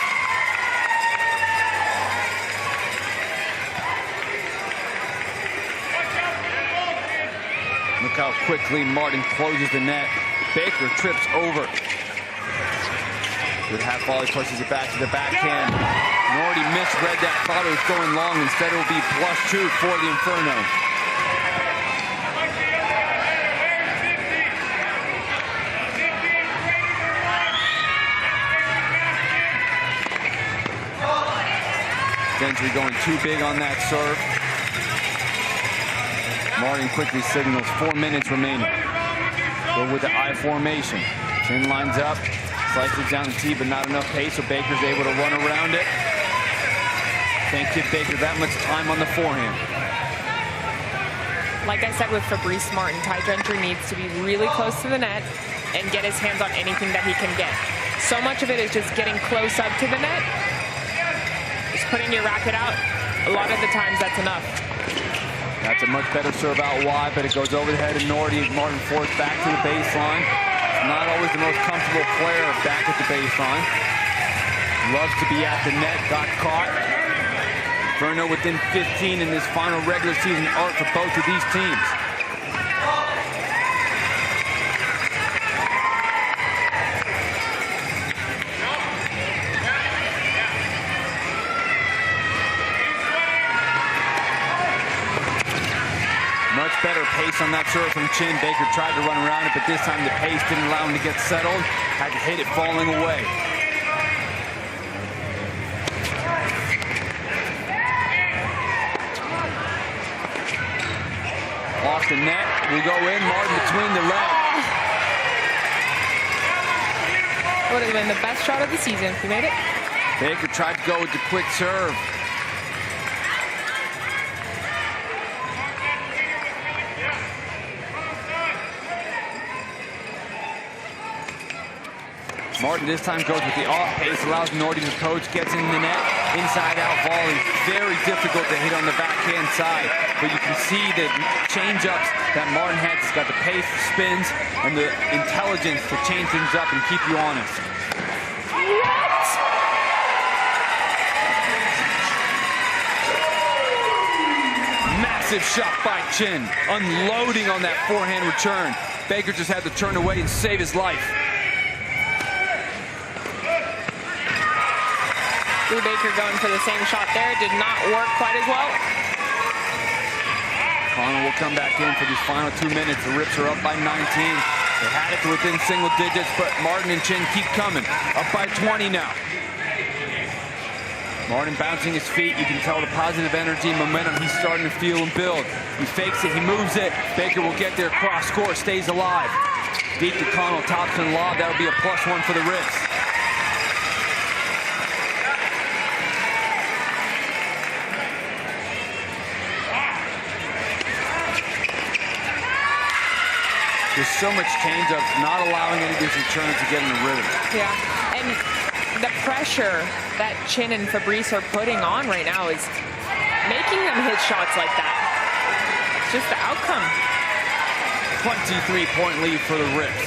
Look how quickly Martin closes the net. Baker trips over. Good half volley, pushes it back to the backhand. Nordy misread that, thought it was going long. Instead, it will be +2 for the Inferno. Gentry going too big on that serve. Martin quickly signals 4 minutes remaining. Go with the I formation. Chin lines up, slices down the tee, but not enough pace, so Baker's able to run around it. Can't give Baker that much time on the forehand. Like I said with Fabrice Martin, Ty Gentry needs to be really close to the net and get his hands on anything that he can get. So much of it is just getting close up to the net. Just putting your racket out, a lot of the times that's enough. That's a much better serve out wide, but it goes over the head of Nordy. Martin forced back to the baseline. Not always the most comfortable player back at the baseline. Loves to be at the net, got caught. Inferno within 15 in this final regular season arc for both of these teams. Much better pace on that serve from Chin. Baker tried to run around it, but this time the pace didn't allow him to get settled. Had to hit it falling away. Off the net, we go in, Martin between the legs. Would have been the best shot of the season if he made it. Baker tried to go with the quick serve. Martin this time goes with the off pace, allows Nordy to approach, gets in the net, inside out volley. Very difficult to hit on the backhand side, but you can see the change-ups that Martin has. He's got the pace, the spins, and the intelligence to change things up and keep you honest. What? Massive shot by Chin, unloading on that forehand return. Baker just had to turn away and save his life. Blue Baker going for the same shot there. Did not work quite as well. Connell will come back in for these final 2 minutes. The Rips are up by 19. They had it to within single digits, but Martin and Chin keep coming. Up by 20 now. Martin bouncing his feet. You can tell the positive energy, momentum he's starting to feel and build. He fakes it, he moves it. Baker will get there, cross court, stays alive. Deep to Connell, tops and lob. That'll be a +1 for the Rips. There's so much change-up, not allowing any of these returns to get in the rhythm. Yeah, and the pressure that Chin and Fabrice are putting on right now is making them hit shots like that. It's just the outcome. 23-point lead for the Rips.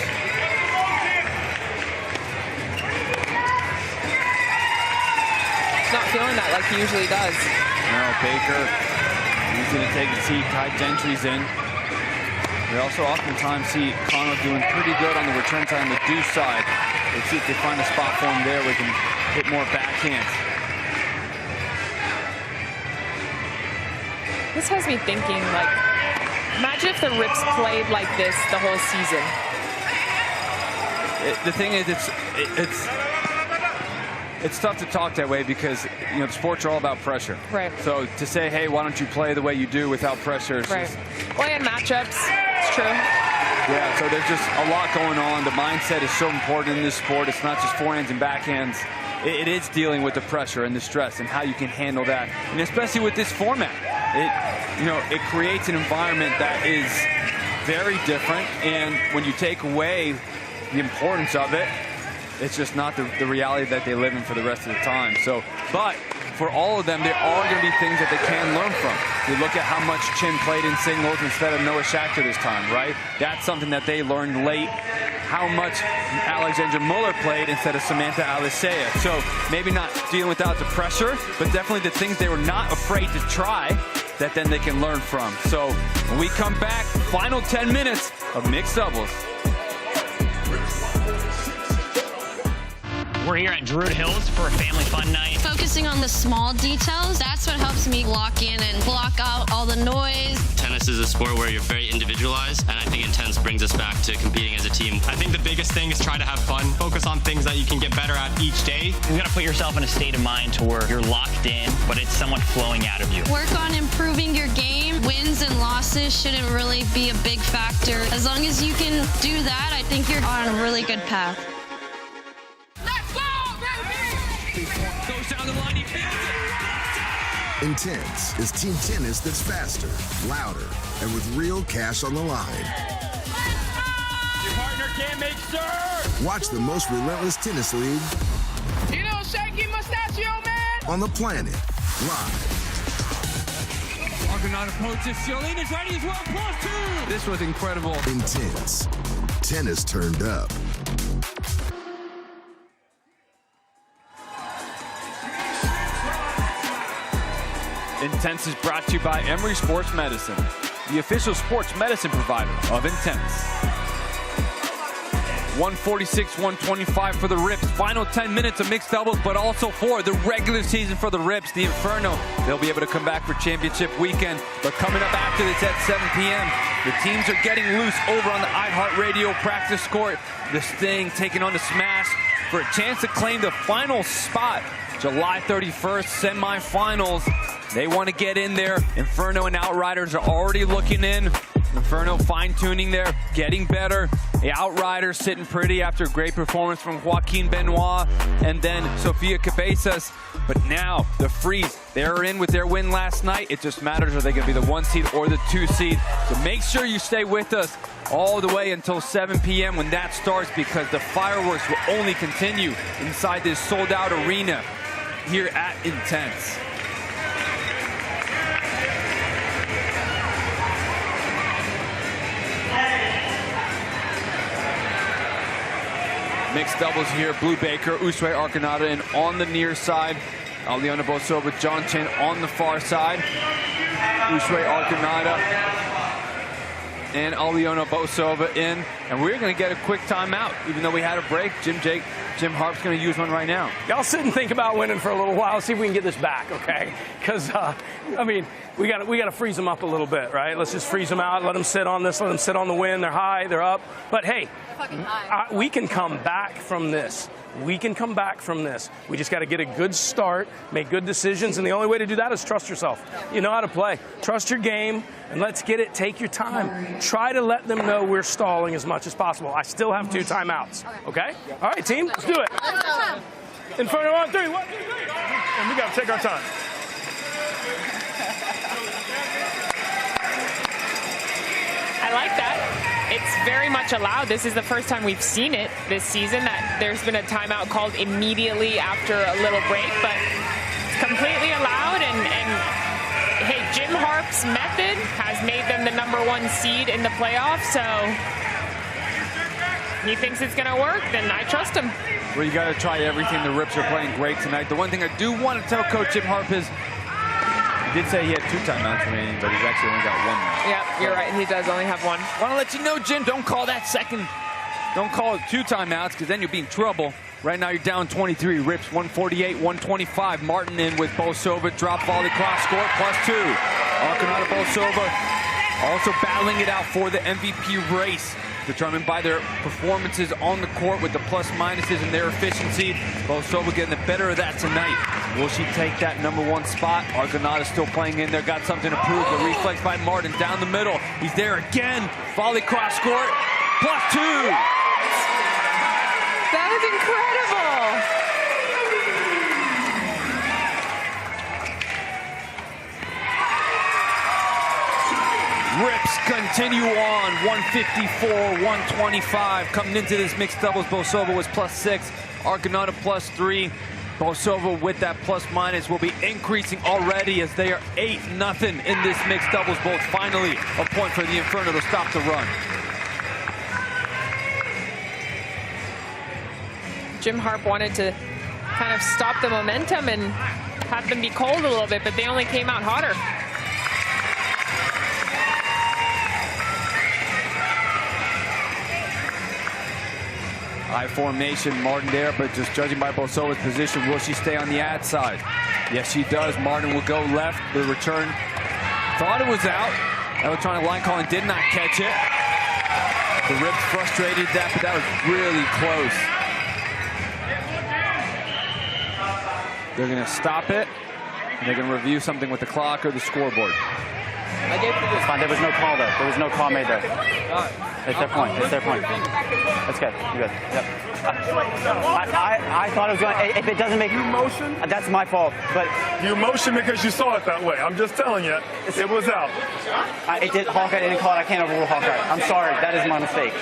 He's not feeling that like he usually does. No, Baker, he's going to take a seat. Ty Gentry's in. We also oftentimes see Connell doing pretty good on the return time on the deuce side. Let's see if they find a spot for him there. We can hit more backhands. This has me thinking, like, imagine if the Rips played like this the whole season. The thing is, it's tough to talk that way because, you know, the sports are all about pressure. Right. So to say, hey, why don't you play the way you do without pressure? Is Right. just, Well, and matchups. It's true. yeah, so there's just a lot going on. The mindset is so important in this sport. It's not just forehands and backhands. It is dealing with the pressure and the stress and how you can handle that. And especially with this format, it creates an environment that is very different. And when you take away the importance of it, it's just not the reality that they live in for the rest of the time. So, but for all of them, there are going to be things that they can learn from. You look at how much Chin played in singles instead of Noah Schachter this time, right? That's something that they learned late. How much Alexandra Muller played instead of Samantha Alicea. So maybe not dealing without the pressure, but definitely the things they were not afraid to try that then they can learn from. So when we come back, final 10 minutes of mixed doubles. We're here at Druid Hills for a family fun night. Focusing on the small details, that's what helps me lock in and block out all the noise. Tennis is a sport where you're very individualized, and I think Intense brings us back to competing as a team. I think the biggest thing is try to have fun. Focus on things that you can get better at each day. You gotta put yourself in a state of mind to where you're locked in, but it's somewhat flowing out of you. Work on improving your game. Wins and losses shouldn't really be a big factor. As long as you can do that, I think you're on a really good path. Goes down the line, he feels it. Intense is team tennis that's faster, louder, and with real cash on the line. Your partner can't make serve. Watch the most relentless tennis league You know, shaky mustachio, man. on the planet, live. Argonaut approaches, Ciolina's ready as well, +2. This was incredible. Intense. Tennis turned up. Intense is brought to you by Emory Sports Medicine, the official sports medicine provider of Intense. 146-125 for the Rips. Final 10 minutes of mixed doubles, but also for the regular season for the Rips, the Inferno. They'll be able to come back for championship weekend. But coming up after this at 7 p.m., the teams are getting loose over on the iHeartRadio practice court. The Sting taking on the Smash for a chance to claim the final spot. July 31st, semifinals. They want to get in there. Inferno and Outriders are already looking in. Inferno fine-tuning there, getting better. The Outriders sitting pretty after a great performance from Joaquin Benoit and then Sofia Cabezas. But now the Freeze, they're in with their win last night. It just matters, are they going to be the 1 seed or the 2 seed? So make sure you stay with us all the way until 7 p.m. when that starts, because the fireworks will only continue inside this sold-out arena here at Intense. Mixed doubles here, Blue Baker, Uswe Arcanada, and on the near side, Aliona Bosova, John Chin on the far side. Uswe Arcanada and Aliona Bosova in. And we're going to get a quick timeout. Even though we had a break, Jim Harp's going to use one right now. Y'all sit and think about winning for a little while. See if we can get this back, okay? Because, I mean, we got to freeze them up a little bit, right? Let's just freeze them out. Let them sit on this. Let them sit on the win. They're high. They're up. But, hey, we can come back from this. We can come back from this. We just got to get a good start, make good decisions, and the only way to do that is trust yourself. You know how to play. Trust your game, and let's get it. Take your time. Try to let them know we're stalling as much as possible. I still have 2 timeouts, okay? All right, team, let's do it. Inferno on 3. 1, 2, 3. And we got to take our time. I like that. It's very much allowed. This is the first time we've seen it this season that there's been a timeout called immediately after a little break, but it's completely allowed. And hey, Jim Harp's method has made them the #1 seed in the playoffs, so he thinks it's going to work, then I trust him. Well, you got to try everything. The Rips are playing great tonight. The one thing I do want to tell Coach Jim Harp is he did say he had 2 timeouts remaining, but he's actually only got 1 now. Yep, you're right. He does only have 1. Want to let you know, Jim, don't call that second. Don't call it 2 timeouts, because then you'll be in trouble. Right now, you're down 23. Rips 148-125. Martin in with Bosova. Drop volley cross score +2. Arcanada Bosova also battling it out for the MVP race, determined by their performances on the court with the plus-minuses and their efficiency. Bosova getting the better of that tonight. Will she take that #1 spot? Arcanada still playing in there, got something to prove. The reflex by Martin down the middle. He's there again. Volley cross court, +2. That was incredible. Rips continue on, 154-125. Coming into this mixed doubles, Bosova was +6, Arcanada +3. Bosova with that plus-minus will be increasing already as they are 8-0 in this mixed doubles both. Finally, a point for the Inferno to stop the run. Jim Harp wanted to kind of stop the momentum and have them be cold a little bit, but they only came out hotter. High formation, Martin there, but just judging by Bosova's position, will she stay on the ad side? Yes, she does. Martin will go left. The return, thought it was out. Electronic line calling did not catch it. The Rips frustrated that, but that was really close. They're going to stop it, and they're going to review something with the clock or the scoreboard. It's fine. There was no call there. There was no call made there. It's their point. It's their point. That's good. You're good. Yep. I thought it was going. If it doesn't make you motion, that's my fault. But you motion because you saw it that way. I'm just telling you, it was out. Hawkeye didn't call it. I can't overrule Hawkeye. I'm sorry. That is my mistake.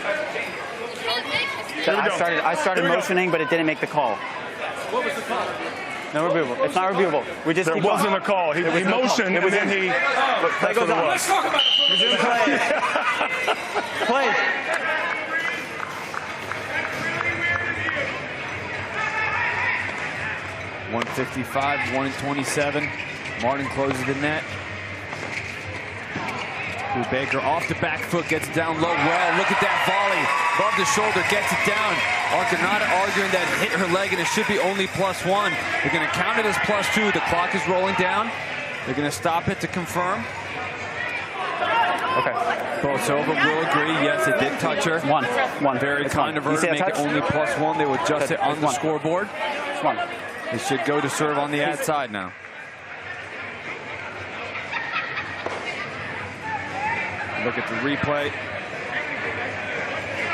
I started motioning, but it didn't make the call. What was the call? No reviewable. It's not reviewable. We just there wasn't a call. He motioned, and then he. Play goes on. Let's talk about it. Play. 155, 1-27. Martin closes the net. Baker off the back foot, gets it down low. Well, look at that volley. Above the shoulder, gets it down. Arcanada arguing that it hit her leg and it should be only +1. They're going to count it as +2. The clock is rolling down. They're going to stop it to confirm. Okay. Bosova will agree. Yes, it did touch her. One. Very it's kind of her to make it only +1. They will adjust it on the scoreboard. It's 1. They should go to serve on the ad side now. Look at the replay.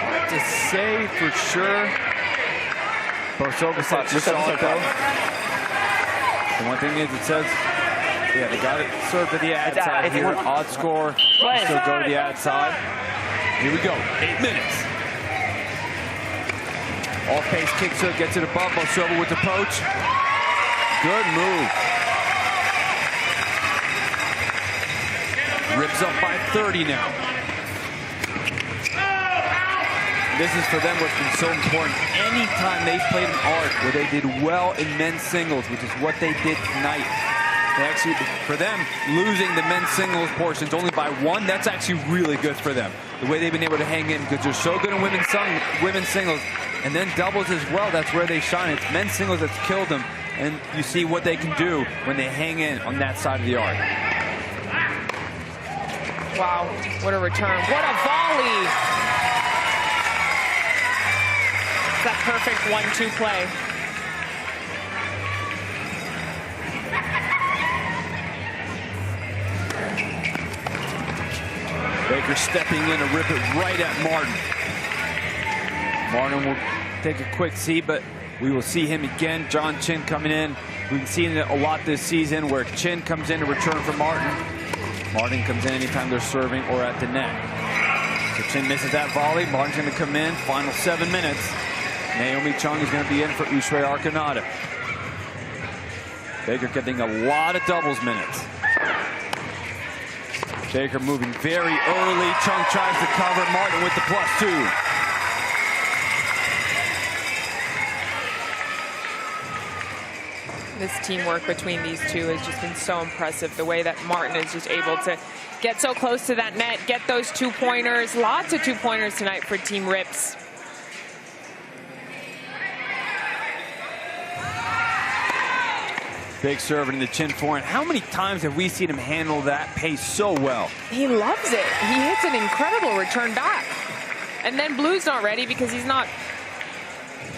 Hard to say for sure. Bosova said she saw it though. The one thing is it says, yeah, they got it served to the ad side here. Odd score. Still go to the ad side. Here we go. 8 minutes. Off-pace kicks her, gets it above. Bosova with the poach. Good move. Rips up by 30 now. This is for them what's been so important. Anytime they played an art where they did well in men's singles, which is what they did tonight. They actually, for them, losing the men's singles portions only by 1, that's actually really good for them. The way they've been able to hang in, because they're so good in women's singles, and then doubles as well. That's where they shine. It's men's singles that's killed them, and you see what they can do when they hang in on that side of the arc. Wow, what a return. What a volley. That perfect 1-2 play. Baker stepping in to rip it right at Martin. Martin will take a quick seat, but we will see him again. John Chin coming in. We've seen it a lot this season where Chin comes in to return for Martin. Martin comes in anytime they're serving or at the net. So Chin misses that volley. Martin's going to come in. Final 7 minutes. Naomi Chung is going to be in for Uswe Arkanata. Baker getting a lot of doubles minutes. Baker moving very early. Chung tries to cover. Martin with the +2. This teamwork between these two has just been so impressive. The way that Martin is just able to get so close to that net, get those 2-pointers. Lots of 2-pointers tonight for Team Rips. Big serve into the Chin forehand. How many times have we seen him handle that pace so well? He loves it. He hits an incredible return back. And then Blue's not ready because he's not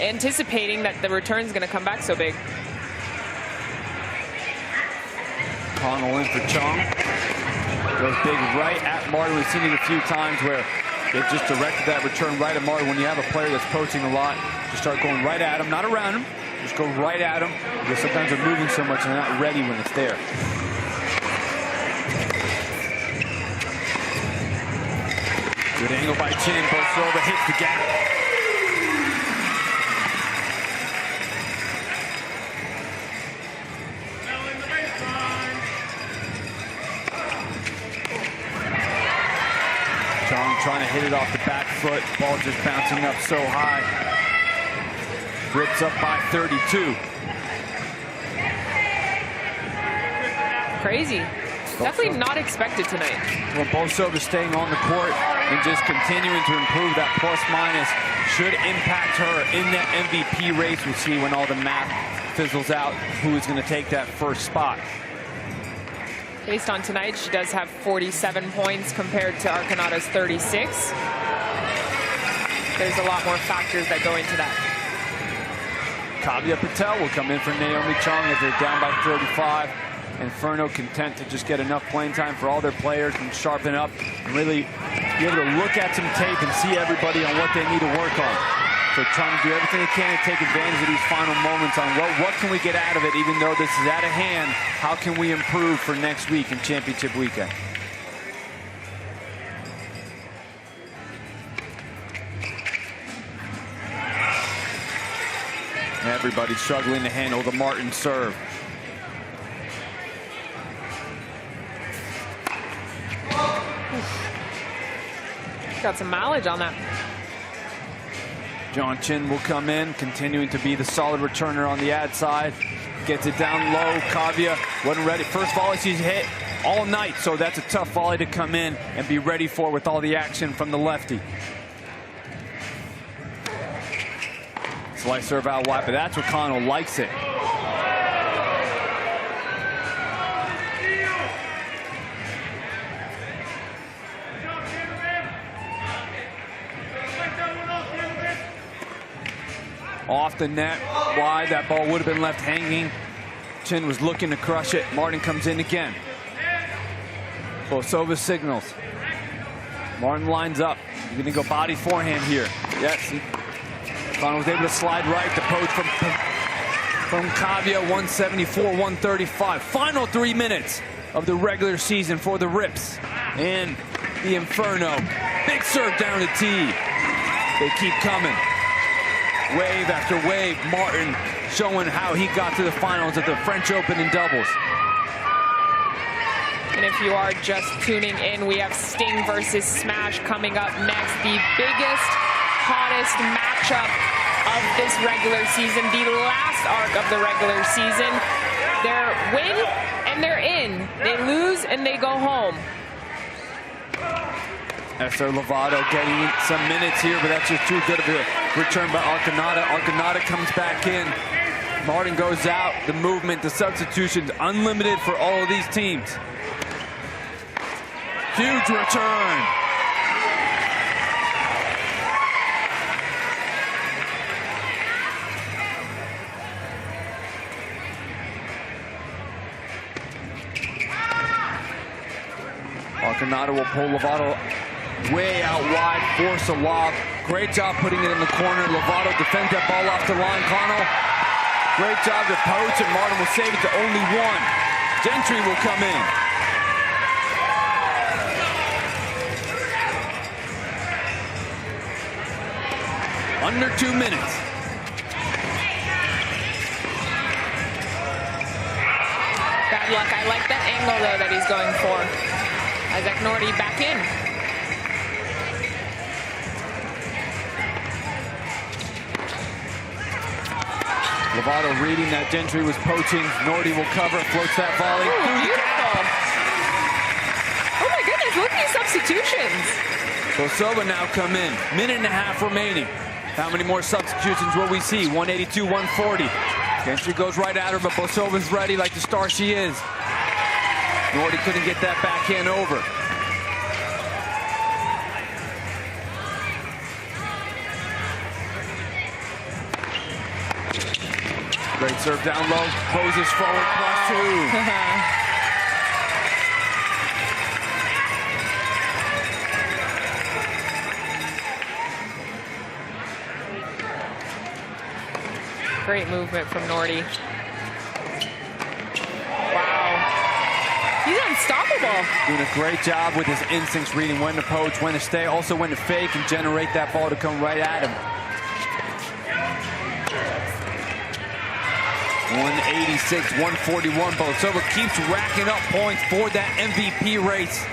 anticipating that the return's going to come back so big. Connell in for Chung. Goes big right at Martin. We've seen it a few times where they just directed that return right at Martin. When you have a player that's poaching a lot, just start going right at him, not around him. Just go right at him, because sometimes they're moving so much and they're not ready when it's there. Good angle by Chin. Bosova hits the gap. Chung trying to hit it off the back foot. Ball just bouncing up so high. Rips up by 32. Crazy. Definitely not expected tonight. Well, Bosova staying on the court and just continuing to improve that plus-minus should impact her in that MVP race. We'll see when all the math fizzles out who is going to take that first spot. Based on tonight, she does have 47 points compared to Arkanata's 36. There's a lot more factors that go into that. Kavya Patel will come in for Naomi Chung as they're down by 35. Inferno content to just get enough playing time for all their players and sharpen up and really be able to look at some tape and see everybody on what they need to work on. So trying to do everything they can to take advantage of these final moments on what can we get out of it, even though this is out of hand. How can we improve for next week in championship weekend? Everybody's struggling to handle the Martin serve. Got some mileage on that. John Chin will come in, continuing to be the solid returner on the ad side. Gets it down low. Kavya wasn't ready. First volley she's hit all night, so that's a tough volley to come in and be ready for with all the action from the lefty. Slice serve out wide, but that's what Connell likes it. Off the net, wide. That ball would have been left hanging. Chin was looking to crush it. Martin comes in again. Bosova signals. Martin lines up. He's going to go body forehand here. Yes. Connell was able to slide right. The poach from Kavya, 174-135. Final 3 minutes of the regular season for the Rips and the Inferno. Big serve down the tee. They keep coming. Wave after wave. Martin showing how he got to the finals of the French Open in doubles. And if you are just tuning in, we have Sting versus Smash coming up next. The biggest hottest matchup of this regular season, the last arc of the regular season. They're win and they're in. They lose and they go home. Esther Lovato getting some minutes here, but that's just too good of a return by Arconada. Arconada comes back in. Martin goes out. The movement, the substitutions, unlimited for all of these teams. Huge return. Arconada will pull Lovato way out wide, force a lob. Great job putting it in the corner. Lovato defends that ball off the line. Connell, great job to poach, and Martin will save it to only one. Gentry will come in. Under 2 minutes. Bad luck. I like that angle, though, that he's going for. Isaac Nordy back in. Lovato reading that Gentry was poaching. Nordy will cover, floats that volley. Ooh, beautiful. Oh my goodness, look at these substitutions. Bosova now come in. Minute and a half remaining. How many more substitutions will we see? 182, 140. Gentry goes right at her, but Bosova's ready like the star she is. Nordy couldn't get that backhand over. Great serve down low, closes forward, +2. Great movement from Nordy. Wow. He's unstoppable. Doing a great job with his instincts, reading when to poach, when to stay, also when to fake and generate that ball to come right at him. 186, 141. Bosova keeps racking up points for that MVP race.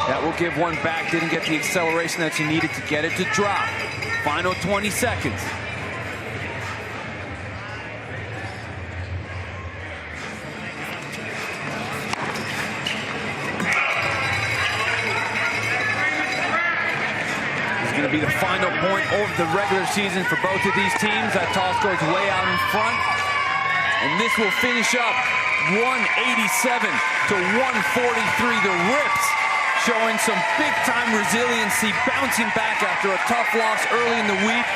That will give one back. Didn't get the acceleration that she needed to get it to drop. Final 20 seconds. Going to be the final point of the regular season for both of these teams. That toss goes way out in front. And this will finish up 187 to 143. The Rips showing some big-time resiliency, bouncing back after a tough loss early in the week,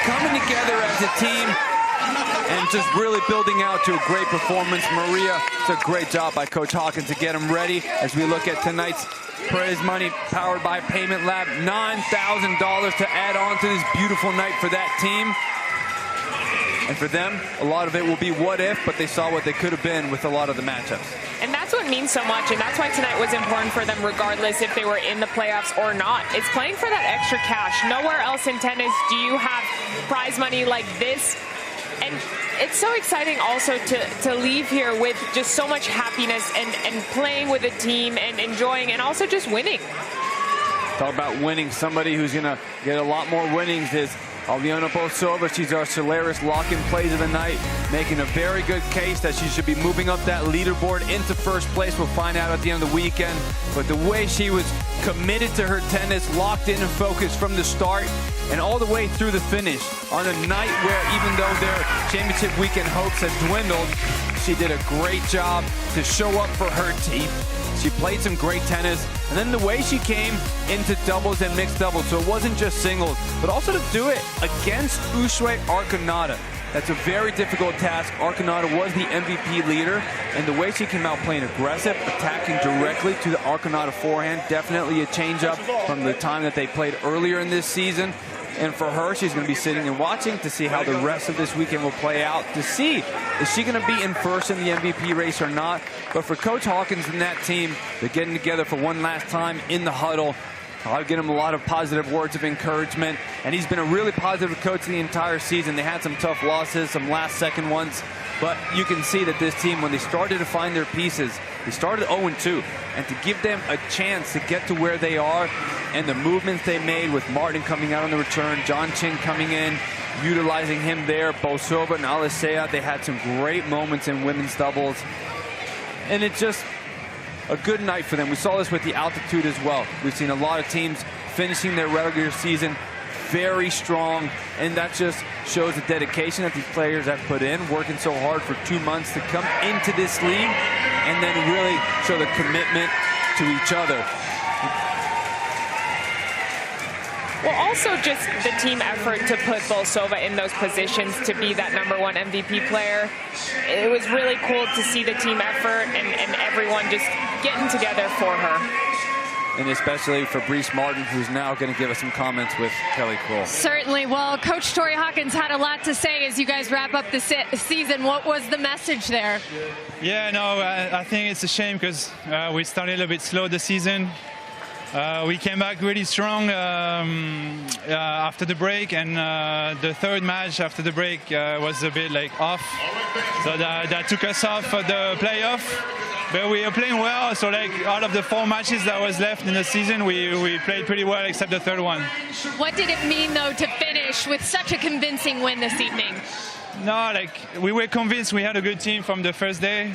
coming together as a team, and just really building out to a great performance. Maria, it's a great job by Coach Hawkins to get them ready as we look at tonight's prize money powered by Payment Lab. $9,000 to add on to this beautiful night for that team. And for them, a lot of it will be what if, but they saw what they could have been with a lot of the matchups. And that's what means so much, and that's why tonight was important for them regardless if they were in the playoffs or not. It's playing for that extra cash. Nowhere else in tennis do you have prize money like this. And it's so exciting also to leave here with just so much happiness and playing with a team and enjoying and also just winning. Talk about winning. Somebody who's going to get a lot more winnings is Aliona Bosova. She's our Solaris lock-in plays of the night, making a very good case that she should be moving up that leaderboard into first place. We'll find out at the end of the weekend. But the way she was committed to her tennis, locked in and focused from the start and all the way through the finish on a night where even though their championship weekend hopes had dwindled, she did a great job to show up for her team. She played some great tennis, and then the way she came into doubles and mixed doubles, so it wasn't just singles, but also to do it against Uswe Arconada. That's a very difficult task. Arconada was the MVP leader, and the way she came out playing aggressive, attacking directly to the Arconada forehand, definitely a change-up from the time that they played earlier in this season. And for her, she's going to be sitting and watching to see how the rest of this weekend will play out, to see is she going to be in first in the MVP race or not. But for Coach Hawkins and that team, they're getting together for one last time in the huddle. I'll give him a lot of positive words of encouragement, and he's been a really positive coach the entire season. They had some tough losses, some last-second ones, But you can see that this team, when they started to find their pieces, they started 0-2. And to give them a chance to get to where they are, and the movements they made with Martin coming out on the return, John Chin coming in, utilizing him there, Bosova and Alisea, they had some great moments in women's doubles. And it's just a good night for them. We saw this with the altitude as well. We've seen a lot of teams finishing their regular season very strong, and that just shows the dedication that these players have put in, working so hard for 2 months to come into this league and then really show the commitment to each other. Well, also just the team effort to put Bolsova in those positions to be that #1 MVP player. It was really cool to see the team effort and everyone just getting together for her. And especially Fabrice Martin, who's now going to give us some comments with Kelly Cole. Certainly. Well, Coach Tori Hawkins had a lot to say as you guys wrap up the season. What was the message there? Yeah, no, I think it's a shame because we started a little bit slow the season. We came back really strong after the break, and the third match after the break was a bit like off. So that took us off the playoff. But we are playing well, so like out of the 4 matches that was left in the season, we played pretty well except the third one. What did it mean, though, to finish with such a convincing win this evening? No, like we were convinced we had a good team from the first day.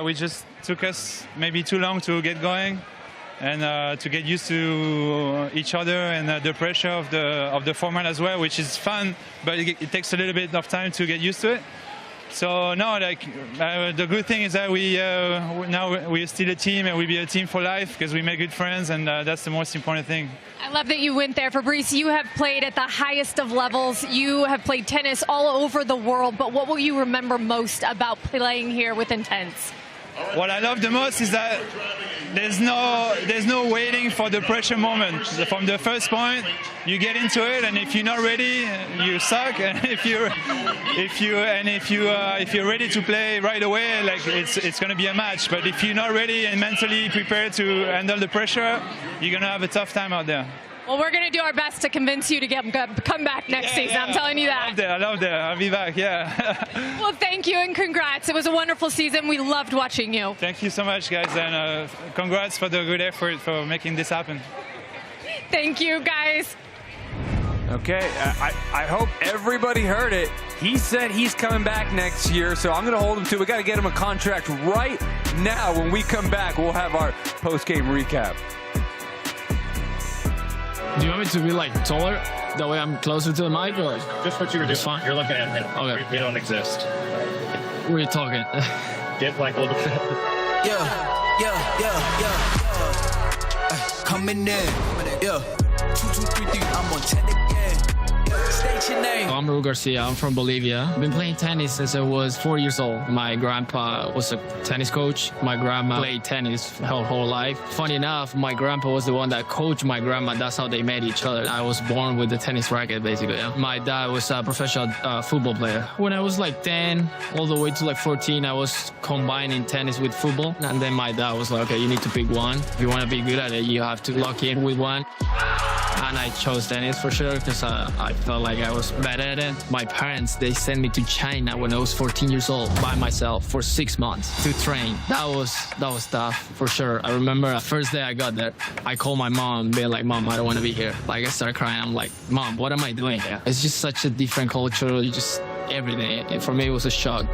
We just took us maybe too long to get going and to get used to each other and the pressure of the format as well, which is fun, but it takes a little bit of time to get used to it. So no, like the good thing is that now we're still a team, and we'll be a team for life because we make good friends, and that's the most important thing. I love that you went there. Fabrice, you have played at the highest of levels. You have played tennis all over the world, but what will you remember most about playing here with Intense? What I love the most is that there's no waiting for the pressure moment. From the first point, you get into it, and if you're not ready, you suck. And if you're ready to play right away, like it's going to be a match. But if you're not ready and mentally prepared to handle the pressure, you're going to have a tough time out there. Well, we're going to do our best to convince you to come back next season. I'm telling you that. I love that. I'll be back, yeah. Well, thank you and congrats. It was a wonderful season. We loved watching you. Thank you so much, guys, and congrats for the good effort for making this happen. Thank you, guys. Okay, I hope everybody heard it. He said he's coming back next year, so I'm going to hold him to it. We got to get him a contract right now. When we come back, we'll have our post-game recap. Do you want me to be like taller? That way I'm closer to the mic, or just what you were doing? Fine. You're looking at him. Okay. We don't exist. What are you talking? Get like a little bit. Coming in. Yeah. 2, 2, 3, 3. I'm on 10 again. State your name. I'm Raul Garcia. I'm from Bolivia. I've been playing tennis since I was 4 years old. My grandpa was a tennis coach. My grandma played tennis her whole life. Funny enough, my grandpa was the one that coached my grandma. That's how they met each other. I was born with the tennis racket, basically. Yeah. My dad was a professional football player. When I was like 10, all the way to like 14, I was combining tennis with football. And then my dad was like, okay, you need to pick one. If you want to be good at it, you have to lock in with one. And I chose tennis for sure because I felt like I was better at it. My parents, they sent me to China when I was 14 years old by myself for 6 months to train. That was tough for sure. I remember the first day I got there, I called my mom, being like, Mom, I don't want to be here. Like I started crying. I'm like, Mom, what am I doing here? It's just such a different culture. Just everything. And for me, it was a shock.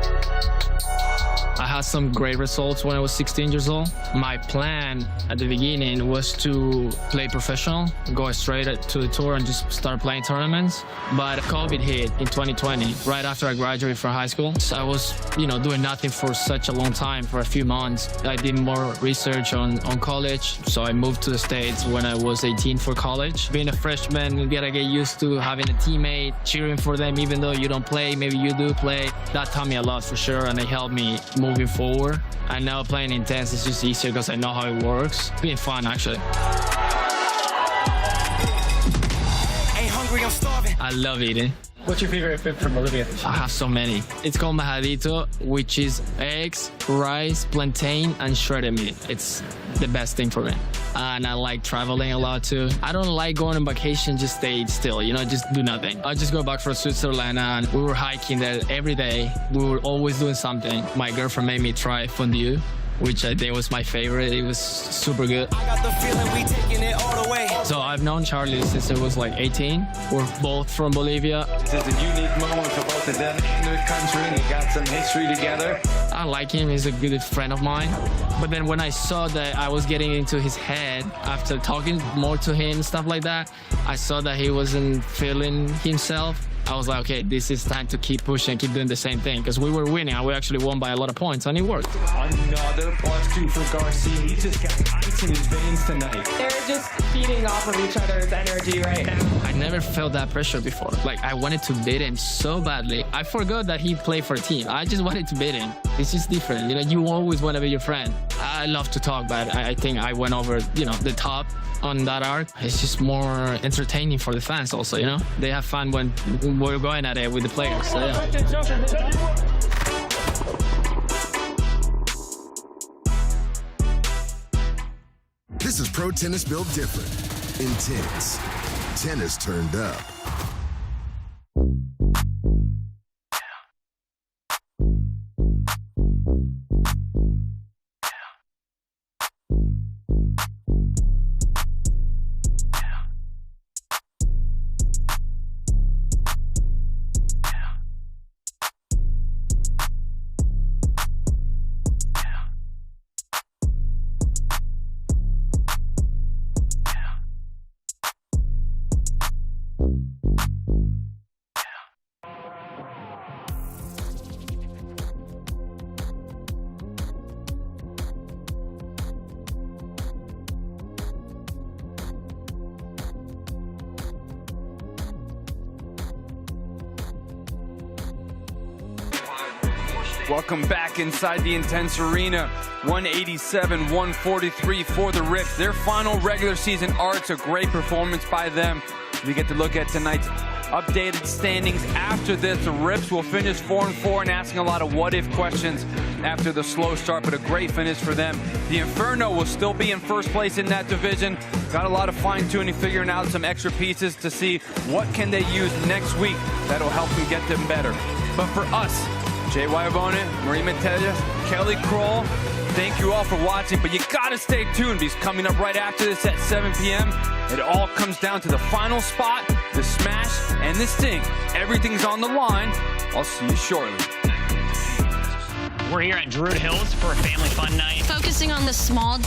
I had some great results when I was 16 years old. My plan at the beginning was to play professional, go straight to the tour and just start playing tournaments. But COVID hit in 2020, right after I graduated from high school. So I was, doing nothing for such a long time, for a few months. I did more research on college. So I moved to the States when I was 18 for college. Being a freshman, you gotta get used to having a teammate, cheering for them even though you don't play, maybe you do play. That taught me a lot for sure, and it helped me moving forward. And now playing Intense is just easier because I know how it works. It's been fun, actually. Ain't hungry, I'm starving. I love eating. What's your favorite food from Bolivia? I have so many. It's called majadito, which is eggs, rice, plantain, and shredded meat. It's the best thing for me. And I like traveling a lot too. I don't like going on vacation, just stay still, just do nothing. I just go back from Switzerland and we were hiking there every day. We were always doing something. My girlfriend made me try fondue, which I think was my favorite. It was super good. I got the feeling we taking it all the way. So I've known Charlie since I was like 18. We're both from Bolivia. This is a unique moment for both of them in the country, and they got some history together. I like him. He's a good friend of mine. But then when I saw that I was getting into his head after talking more to him, stuff like that, I saw that he wasn't feeling himself. I was like, okay, this is time to keep pushing, keep doing the same thing, because we were winning and we actually won by a lot of points, and it worked. Another +2 for Garcia. He's just got ice in his veins tonight. They're just feeding off of each other's energy right now. I never felt that pressure before. Like, I wanted to beat him so badly. I forgot that he played for a team. I just wanted to beat him. It's just different. You always want to be your friend. I love to talk, but I think I went over, the top on that arc. It's just more entertaining for the fans also, They have fun when we're going at it with the players. So, yeah. This is pro tennis built different. Intense. Tennis turned up. Welcome back inside the Intense Arena. 187-143 for the Rips. Their final regular season arcs, a great performance by them. We get to look at tonight's updated standings. After this, the Rips will finish 4-4 and asking a lot of what-if questions after the slow start, but a great finish for them. The Inferno will still be in first place in that division. Got a lot of fine-tuning, figuring out some extra pieces to see what can they use next week that'll help them get them better. But for us, Jay Wyabone, Marie Metella, Kelly Kroll, thank you all for watching, but you gotta stay tuned because coming up right after this at 7 p.m., it all comes down to the final spot, the smash, and the sting. Everything's on the line. I'll see you shortly. We're here at Druid Hills for a family fun night. Focusing on the small